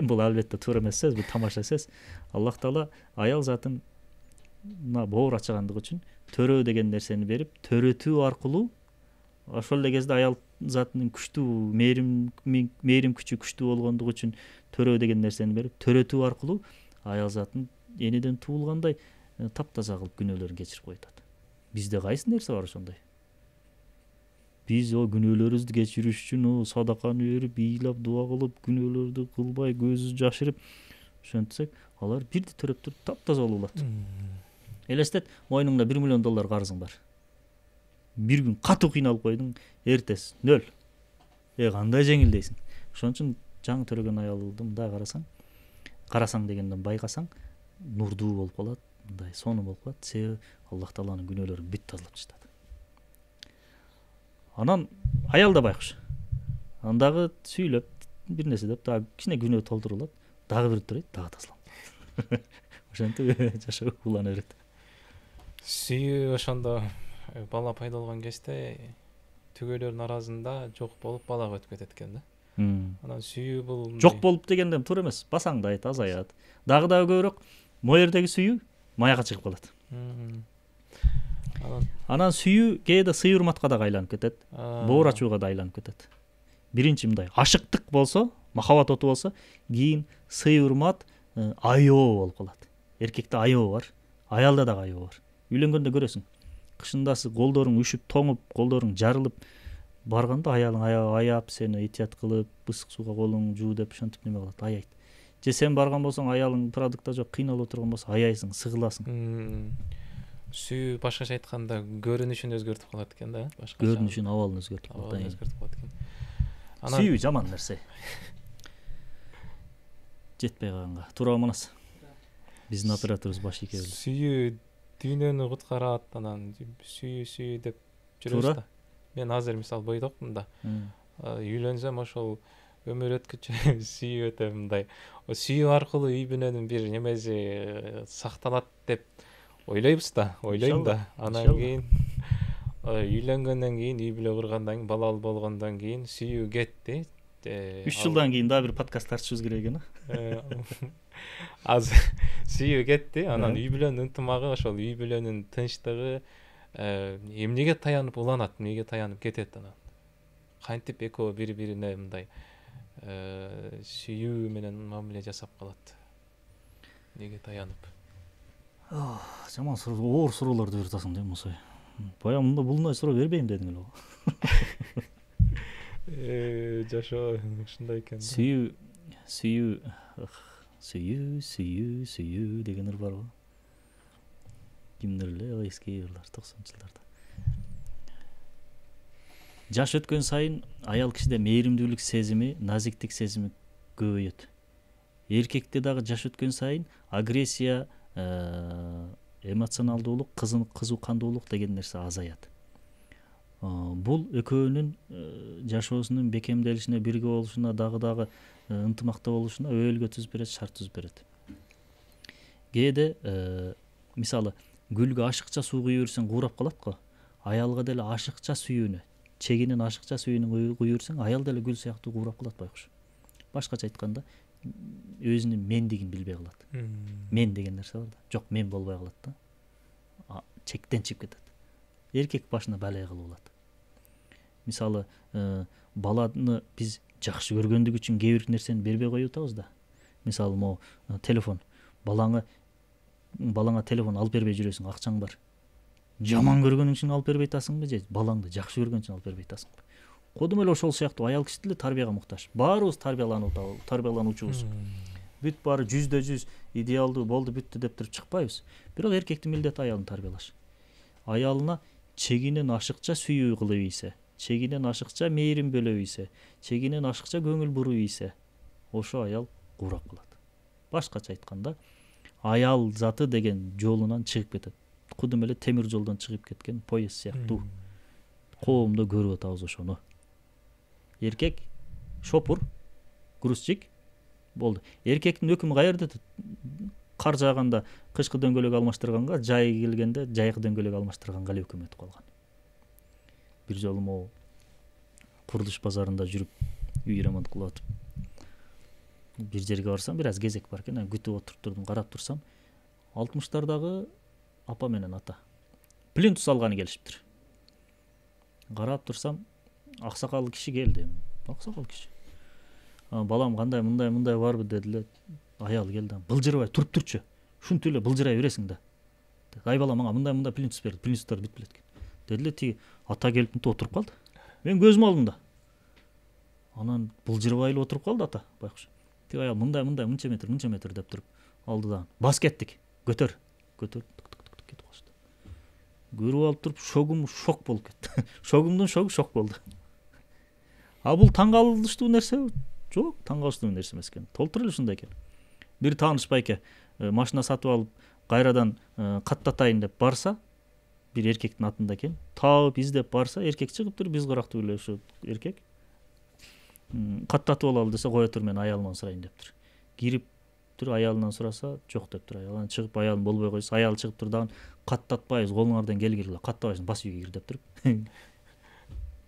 Бул албетте туура эмес сөз, бул тамаша сөз. Аллах Таала аял затын боор ачыгандыгы үчүн төрөө деген нерсени берип, төрөтүү аркылуу ошол эле кезде аял затынын күчтүү мээрим күчү күчтүү болгондугу үчүн төрөө деген нерсени берип, төрөтүү аркылуу аял затын энеден туулгандай таптаза кылып күнөөлөрүн кечирип коюп. Бизде кайсы нерсе бар ошондой? Биз күнөөлөрүбүздү кечириш үчүн садаканы берип, ыйлап, дуа кылып, күнөөлөрдү кылбай, көзү жашырып ошентсек, алар бирди төрөп туруп таптаза болуп калат. Элестет, мойнуңда $1 миллион карызың бар. Бир күн катуу кыйналып койдуң, эртеси 0. Кандай жеңил дейсиң. Ошон үчүн жаңы төрөгөн аялды мындай карасаң дегенден байкасаң, нурдуу болуп калат, мындай сонун болуп калат. Себеби Аллах Тааланын күнөөлөрүн бүт тазалап таштады. Анан аял да байкуш. Андагы сүйлөп, бир нерсе деп, дагы кичине күнөө толтурулат, дагы бир турайт, дагы тазаланат. Ошентип жашоо улана берет.
Сүйүү ошондо бала пайда болгон кезде түгөлөрдүн арасында жок болуп балага өтүп кетет экен да. Анан сүйүү бул
жок болуп дегенден туура эмес, басаңдайт, азаят. Дагы көбүрөөк моердеги сүйүү маяга чыгып калат. Анан сүйүү кээде сый урматка да айланып кетет, боор ачууга да айланып кетет. Биринчи мындай ашыктык болсо, махабат оту болсо, кийин сый урмат аябоо болуп калат. Эркекте аябоо бар, аялда дагы аябоо бар. Үйлөнгөндө көрөсүң. Кышындасы колдоруң үшүп, тоңуп, колдоруң жарылып барганда аялың аяп, сени этият кылып, ысык сууга колуң жуу деп ошентип неме кылат, аяйт. Же сен барган болсоң, аялың продукта жок, кыйналып отурган болсо, аяйсың, сыгыласың.
Сүйүү башкача айтканда көрүнүшүн өзгөртүп калат экен да, башкача.
Көрүнүшүн, абалын өзгөртүп
калат экен.
Сүйүү жаман нерсе. Жетпей калганга. Туура манас. Биздин операторубуз Башике.
Сүйүү дүйнөнү куткарат, анан сүйүү деп жүрөбүз да. Мен азыр мисал бойдокмун да. Үйлөнсөм ошол өмүр өткүчө сүйүү өтө мындай. Сүйүү аркылуу үй бүлөнүн бир немеси сакталат деп ойлойбуз да, ойлойм да. Анан кийин үйлөнгөндөн кийин, үй бүлө кургандан кийин, балалуу болгондон кийин сүйүү кетти.
3 жылдан кийин дагы бир подкаст тартышыбыз керек экен.
Азыр сүйүү кетти, анан үй бүлөнүн ынтымагы, ошол үй бүлөнүн тынчтыгы эмнеге таянып уланат, эмнеге таянып кетет анан. Кантип экөө бири-бирине мындай сүйүү менен мамиле жасап калат. Эмнеге таянып.
Жаман суроо, оор суроолорду берип атасың да, Мусай. Баягы мында булунай суроо бербейм дедиң эле.
Жашоо ушундай экен.
Сүйүү деген ыр барбы? Кимдер эле эски ырлар 90-жылдарда. Жаш өткөн сайын аял кишиде мээримдүүлүк сезими, назиктик сезими көбөйөт. Эркекте дагы жаш өткөн сайын агрессия, эмоционалдуулук, кызукандуулук деген нерсе азаят. Бул экөөнүн жашоосунун бекемделишине, бирге болушуна, дагы ынтымакта болушуна өөлгө түз берет, шарт түз берет. Кээде мисалы гүлгө ашыкча суу куюп берсең куурап калат го. Аялга деле ашыкча сүйүүнү, чегинен ашыкча сүйүүнү куюп берсең, аял деле гүл сыяктуу куурап калат байкуш. Башкача айтканда, өзүнүн мендигин билбей калат. Мен деген нерсе бар да. Жок, мен болбой калат да. Чектен чыгып кетет. Эркек башына балай кылып алат. Мисалы, баланы биз жакшы көргөндүк үчүн кээ бир нерсени бербей коюп атабыз да. Мисалы, могу телефон. Балаңа телефон алып бербей жүрөсүң, акчаң бар. Жаман көргөнүң үчүн алып бербей атасыңбы же балаңды жакшы көргөн үчүн алып бербей атасыңбы? Кодум эле ошол сыяктуу аял киши деле тарбияга муктаж. Баарыбыз тарбиялануучубуз. Бүт баары 100% идеалдуу болду бүттү деп туруп чыкпайбыз. Бирок эркектин милдети аялын тарбиялаш. Аялына чегинен ашыкча сүйүү кылып ийсе, чегинен ашыкча мээрим бөлөп ийсе, чегинен ашыкча көңүл буруп ийсе, ошо аял курап калат. Башкача айтканда, аял заты деген жолунан чыгып кетет. Кудум эле темир жолдон чыгып кеткен поезд сыяктуу. Коомдо көрүп атабыз ошону. Эркек шопур, грузчик болду. Эркектин өкүмү каерде? Кар жааганда кышкы дөңгөлөк алмаштырганга, жай келгенде жайкы дөңгөлөк алмаштырганга эле өкүм өтүп калган. Бир жолу могу курулуш базарында жүрүп, үй ремонт кылып атып, бир жерге барсам, бир аз кезек бар экен, күтүп отуруп турдум, карап турсам, 60-тардагы апа менен ата плинтус алганы келишиптир. Карап турсам, аксакал киши келди. Аксакал киши. Балам кандай мындай барбы дедиле. Аял келди. Былжырабай туруп турчу. Ушинтип эле былжырай бересиң да. Ай бала, мага мындай плинтус берди. Плинтустар бүтүп элет экен. Дедиле, тиги ата келип отуруп калды. Мен көзүм алдымда. Анан былжырабай эле отуруп калды ата, байкуш. Тиги аял мындай мынча метр деп туруп алдыдан. Бас кеттик. Көтөр. Кетип калышты. Көрүп алып туруп шогум шок болуп кетти. Шогумдун шогу шок болду. Бул таң калыштуу нерсе? Жок, таң калыштуу нерсе эмес экен. Толтура эле ушундай экен. Бир тааныш байке машина сатып алып, кайрадан каттатайын деп барса, бир эркектин атында экен. Таап издеп барса, эркек чыгыптыр, биз карактуу эле ушу эркек. Каттатып алалы десе, кое тур, мен аялыман сурайын дептир. Кирип тур, аялынан сураса, жок дептир. Аялынан чыгып, аялым болбой койсо, аял чыгып тур дагы, каттатпайбыз, колуңардан келгиле, каттабайсың, бас үйгө кир дептир.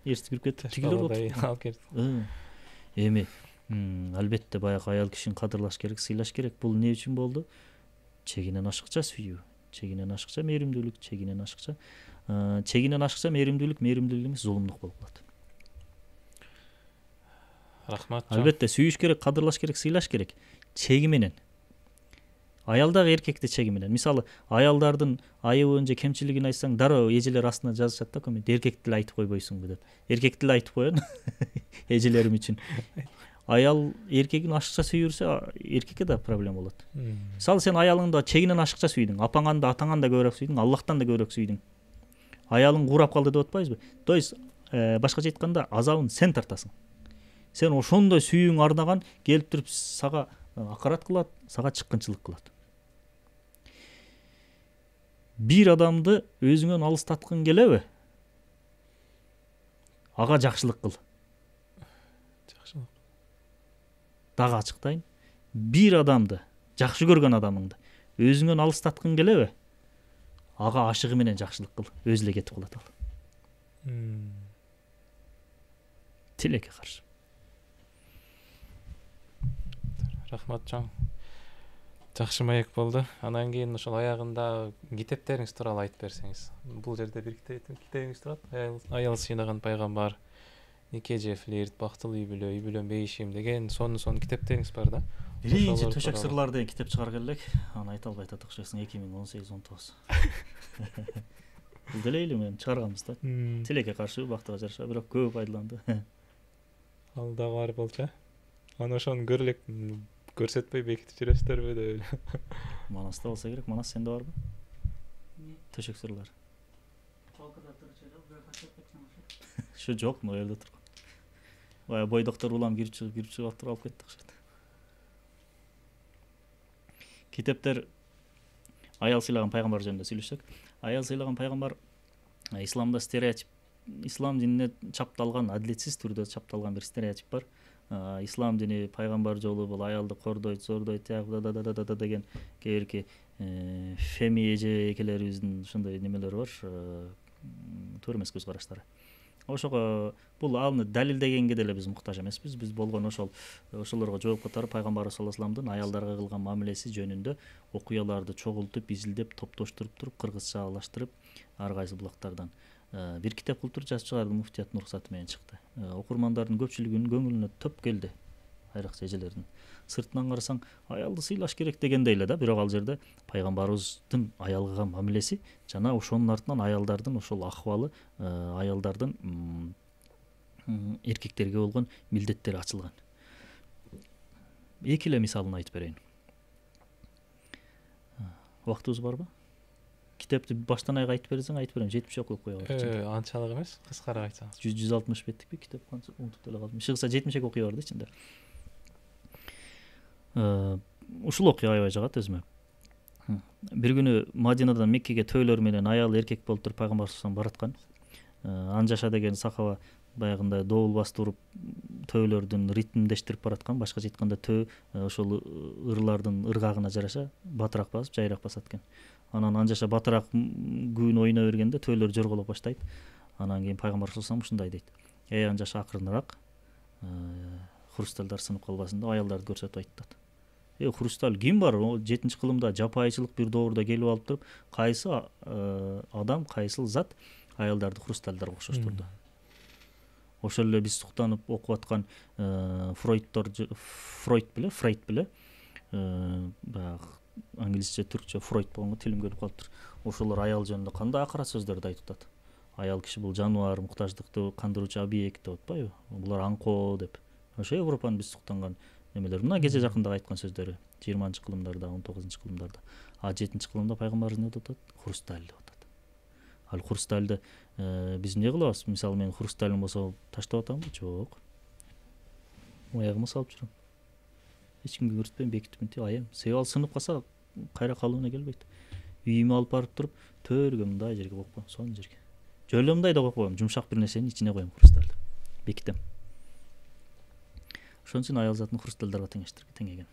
Эрсип кирип кетти. Тигилер отуруп. Эми албетте баягы аял кишини кадырлаш керек, сыйлаш керек. Бул эмне үчүн болду? Чегинен ашыкча сүйүү, чегинен ашыкча мээримдүүлүк, чегинен ашыкча мээримдүүлүк эмес, зулумдук болуп калат.
Рахмат.
Албетте сүйүш керек, кадырлаш керек, сыйлаш керек. Чеги менен. Аялдагы эркекти чеги менен. Мисалы, аялдардын айыбын же кемчилигин айтсаң, дароо эжелер астына жазышат да, коммент. Эркекти эле айтып койбойсуңбу деп. Эркекти эле айтып коён эжелерим үчүн. Аял эркегин ашыкча сүйүрсө, эркекке да проблема болот. Мисалы, сен аялыңды чегинен ашыкча сүйдүң, апаңан да, атаңан да көбүрөөк сүйдүң, Аллахтан да көбүрөөк сүйдүң. Аялың курап калды деп атпайбызбы? То есть, башкача айтканда, азабын сен тартасың. Сен ошондой сүйүүң арнаган келип туруп сага акарат кылат, сага чыккынчылык кылат. Бир адамды өзүңөн алыстаткың келеби? Ага жакшылык кыл. Дагы ачыктайын. Бир адамды, жакшы көргөн адамыңды өзүңөн алыстаткың келеби? Ага ашыгы менен жакшылык кыл. Өзү эле кетип калат ал. Тилекке каршы.
Рахмат жан. Жакшы маек болду. Анан кийин ошол аягында китептериңиз тууралуу айтып берсеңиз. Бул жерде бир китебиңиз турат. Аял сыйнаган пайгамбар, Нике же флирт, бактылуу үй бүлө бейишим деген сонун китептериңиз бар да.
Биринчи төшөк сырлар деген китеп чыгарган элек. Аны айта албай атат окшойсуң, 2018-19. Бул деле эле мен чыгарганбыз да. Тилекке каршы, бактыга жараша, бирок көп пайдаланды.
Ал дагы бар болчу. Аны ошону көрөлек көрсөтпөй бекитип жүрөсүздөрбү деп.
Манаста болсо керек. Манас сенде барбы? Төшөк сырлар. Şu жок, но элде турган. Бая бой доктор улам кирип чыгып алып кетти окшойт. Китептер аял сыйлаган пайгамбар жөнүндө сүйлөшсөк, аял сыйлаган пайгамбар исламда стереотип, ислам динине чапталган, адилетсиз түрдө чапталган бир стереотип бар. Ислам дини пайгамбар жолу бул аялды кордойт, зордойт, деген кээ бирки феми эже экелерибиздин ушундай немелери бар, туура эмес көз караштары. ошого бул аны далилдегенге деле биз муктаж эмеспиз. Биз болгон ошолорго жооп катарып пайгамбарыбыз саллаллаху алейхи вассалам аялдарга кылган мамилеси жөнүндө окуяларды чогултуп, изилдеп, топтоштуруп туруп, кыргызчалаштырып, ар кайсы булактардан бир китеп кылып туруп жазып чыгарды, муфтияттын уруксаты менен чыкты. Окурмандардын көпчүлүгүнүн көңүлүнө төп келди. Айрыкча эжелердин. Сыртынан карасаң, аялды сыйлаш керек дегендей эле да, бирок ал жерде пайгамбарыбыздын аялга кылган мамилеси жана ошонун артынан аялдардын ошол акыбалы, аялдардын эркектерге болгон милдеттери ачылган. Эки эле мисалын айтып берейин. Убактыбыз барбы? Китепти баштан аяга айтып берсең, айтып берем, 70 окуп кое берчи.
Анчалык эмес, кыскараак айтсаңыз.
160 беттикпи китеп, канча унутуп деле калдым. Иши кылса 70 окуя бар да ичинде. Ушул окуя аябай жагат өзүмө. Бир күнү Мадинадан Меккеге төөлөр менен аял эркек болуп туруп пайгамбар саллаллаху алейхи вассалам бараткан. Анжаша деген сахаба баягындай доол бастырып төөлөрдүн ритмдештирип бараткан. Башкача айтканда төө ошол ырлардын ыргагына жараша батыраак басып, жайраак басат экен. Анан анжаша батыраак күн ойно бергенде төөлөр жорголоп баштайт. Анан кийин пайгамбар саллаллаху алейхи вассалам ушундай дейт: анжаша акырыныраак, хрусталдар сынып калбасын деп аялдарды көрсөтүп айтат. Хрусталь ким бар? 7-кылымда жапайычылык бир доордо келип алып туруп, кайсы адам, кайсыл зат аялдарды хрустальдарга окшоштурду. Ошол эле биз суктанып окуп аткан Фрейд беле, баягы англисче, түркчө Фрейд болгонго тилим көлүп калыптыр. Ошолор аял жөнүндө кандай акырат сөздөрдү айтып атат. Аял киши бул жаныбар, муктаждыкты кандыруучу объект деп атпайбы? Булар аңкоо деп. Ошо Европанын биз суктанган немелер. Мына кече жакында айткан сөздөрү 20-кылымдарда, 19-кылымдарда. 7-кылымда пайгамбарыбыз не деп атат? Хрусталь деп атат. Ал хрустальды биз эмне кылабыз? Мисалы мен хрусталым болсо таштап атамбы? Жок. Аягыма салып жүрөм. Эч кимге көрсөтпөйм, бекитип айым. Себеби ал сынып калса кайра калыбына келбейт. Үйүмө алып барып туруп, төргө мындай жерге коюп коем, сонун жерге. Жөлө мындай да коюп коем, жумшак бир нерсенин ичине коем хрустальды. Бекитем. Ошон үчүн аял затын хрустальдарга теңеген.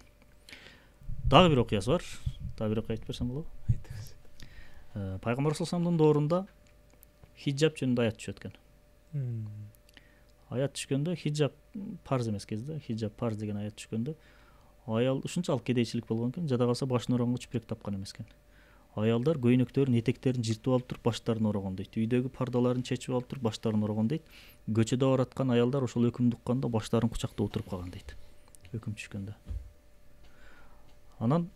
Дагы бир окуясы бар. Дагы бир окуя айтып берсем болобу?
Айтыңыз.
Пайгамбар саллаллаху алейхи вассаламдын доорунда хиджаб жөнүндө аят түшөт экен. Аят түшкөндө хиджаб парз эмес кезде, хиджаб парз деген аят түшкөндө аял ушунчалык кедейчилик болгон экен, жада калса башын орогонго чүпүрөк тапкан эмес экен. Аялдар көйнөктөрүн, этектерин жыртып алып туруп баштарын орогон дейт. Үйдөгү пардаларын чечип алып туруп баштарын орогон дейт. Көчөдө бараткан аялдар ошол өкүмдү укканда баштарын кучактап отуруп калган дейт. Өкүм түшкөндө. Анан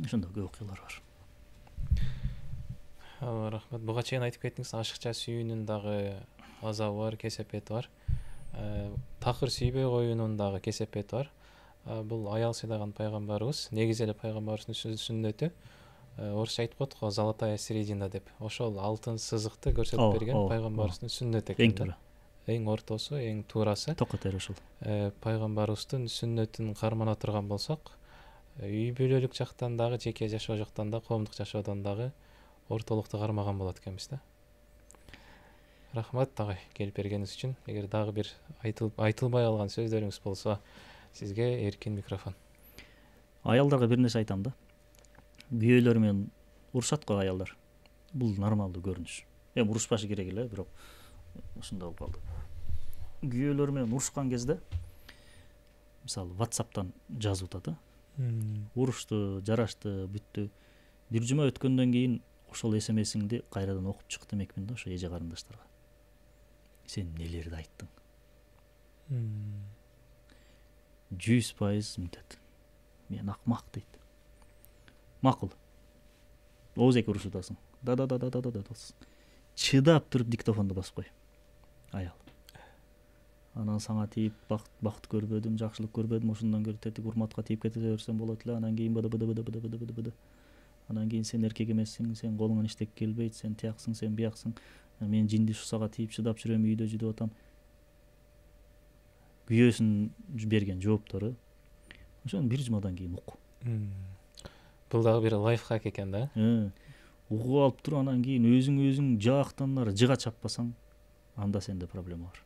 ошондой көп окуялар бар.
Рахмат. Буга чейин айтып кеттиңиз, ашыкча сүйүүнүн дагы азабы бар, кесепети бар. Такыр сүйбөй коюунун дагы кесепети бар. Бул аял сыйлаган пайгамбарыбыз, негизи эле пайгамбарыбыздын сүннөтү. Орусча айтып коет го, золотая середина деп. Ошол алтын сызыкты көрсөтүп берген пайгамбарыбыздын сүннөтү экен. Эң туура. Эң ортосу, эң туурасы.
Токотер ошол.
Пайгамбарыбыздын сүннөтүн кармана турган болсок, үй бүлөлүк жактан дагы, жеке жашоо жактан да, коомдук жашоодон дагы ортолукту кармаган болот экенбиз да. Рахмат агай, келип бергениңиз үчүн. Эгер дагы бир айтылбай калган сөздөрүңүз болсо, сизге эркин микрофон.
Аялдарга бир нерсе айтам да. Күйөөлөр менен урушат го аялдар. Бул нормалдуу көрүнүш. Урушпашы керек эле, бирок ушундай болуп калды. Күйөөлөр менен урушкан кезде, мисалы WhatsApp'тан жазып атат, урушту, жарашты, бүттү. Бир жума өткөндөн кийин ошол SMS-иңди кайрадан окуп чык демекмин да, ошо эже карындаштарга. Сен нелерди айттың? 100% мынтет. Мен акмак дейт. Макул. Оозеки урушудасың. Да. Чыдап туруп диктофонду басып кой. Аял. Анан сага тийип бакыт көрбөдүм, жакшылык көрбөдүм, ошондон көрүп тетик урматка тийип кете берсем болот эле. Анан кийин быды. Анан кийин сен эркек эмессиң, сен колуңан иштек келбейт, сен тияксың, сен бияксың. Мен жинди шусага тийип чыдап жүрөм, үйдө жүдөп атам. Күйөөсүн берген жооптору ошону бир жумадан кийин ук.
Бул дагы бир лайфхак экен да.
Угуп алып туруп, анан кийин өзүң жактан жыга чаппасаң, анда сенде проблема бар.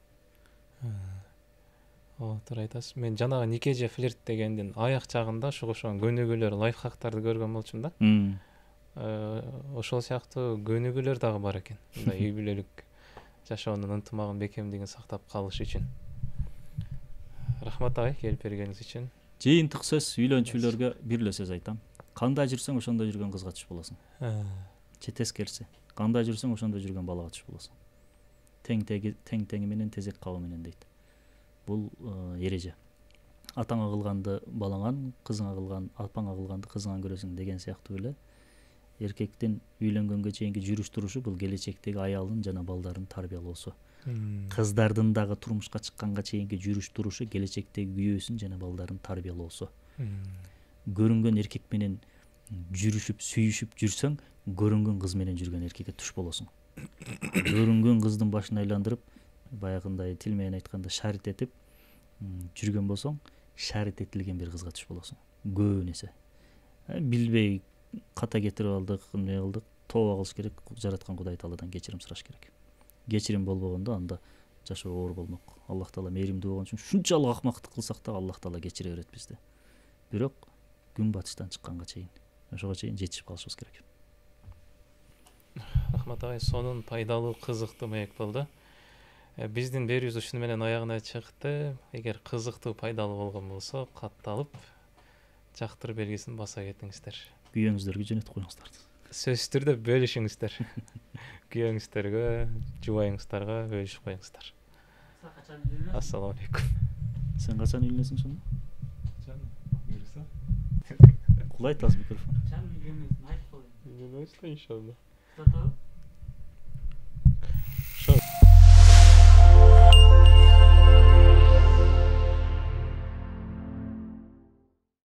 Туура айтасыз. Мен жанагы нике же флирт дегендин аяк жагында ошого көнүгүүлөр, лайфхактарды көргөн болчумун да. Ошол сыяктуу көнүгүүлөр дагы бар экен. Мындай үй бүлөлүк жашоонун ынтымагын бекемдигин сактап калыш үчүн. Рахмат агай, келип бергениңиз үчүн.
Жыйынтык сөз үйлөнчүлөргө бир эле сөз айтам. Кандай жүрсөң ошондой жүргөн кызга түш болосуң. Же тескерisi. Кандай жүрсөң ошондой жүргөн балага түш болосуң. Тең менен тезек кабы менен дейт. Бул эреже. Атаңа кылганды балаңан, кызыңа кылган, апаңа кылганды кызыңан көрөсүң деген сыяктуу эле. Эркектин үйлөнгөнгө чейинки жүрүш турушу бул келечектеги аялын жана балдарын тарбиялоосу. Кыздардын дагы турмушка чыкканга чейинки жүрүш турушу келечектеги күйөөсүн жана балдарын тарбиялоосу. Көрүнгөн эркек менен жүрүшүп, сүйүшүп жүрсөң, көрүнгөн кыз менен жүргөн эркекке туш болосуң. Көрүнгөн кыздын башын айландырып, баягындай тил менен айтканда шарит этип жүргөн болсоң, шарит этилген бир кызга туш болосуң. Көп нерсе. Билбей ката кетирип алдык, эмне кылдык, тооба кылыш керек, жараткан Кудай Тааладан кечирим сураш керек. Кечирим болбогондо анда жашоо оор болмок. Аллах Таала мээримдүү болгон үчүн шунчалык акмактык кылсак да Аллах Таала кечире берет бизди. Бирок күн батыштан чыкканга чейин, ошого чейин жетишип калышыбыз керек.
Рахмат агай, сонун пайдалуу, кызыктуу маек болду. Биздин берүүбүз ушуну менен аягына чыкты. Эгер кызыктуу, пайдалуу болгон болсо, катталып, жактыруу белгисин баса кетиңиздер.
Күйөөңүздөргө жөнөтүп коюңуздар.
Сөзсүз түрдө бөлүшүңүздөр. Күйөөңүздөргө, жубайыңыздарга бөлүшүп коюңуздар. Ассаламу алейкум.
Сен качан үйлөнөсүң сонда?
Буюрса.
Кулай таз микрофон.
Чан үйленмесин айтып коеюн.
Үйленбейсиз да иншалла.
Татабы?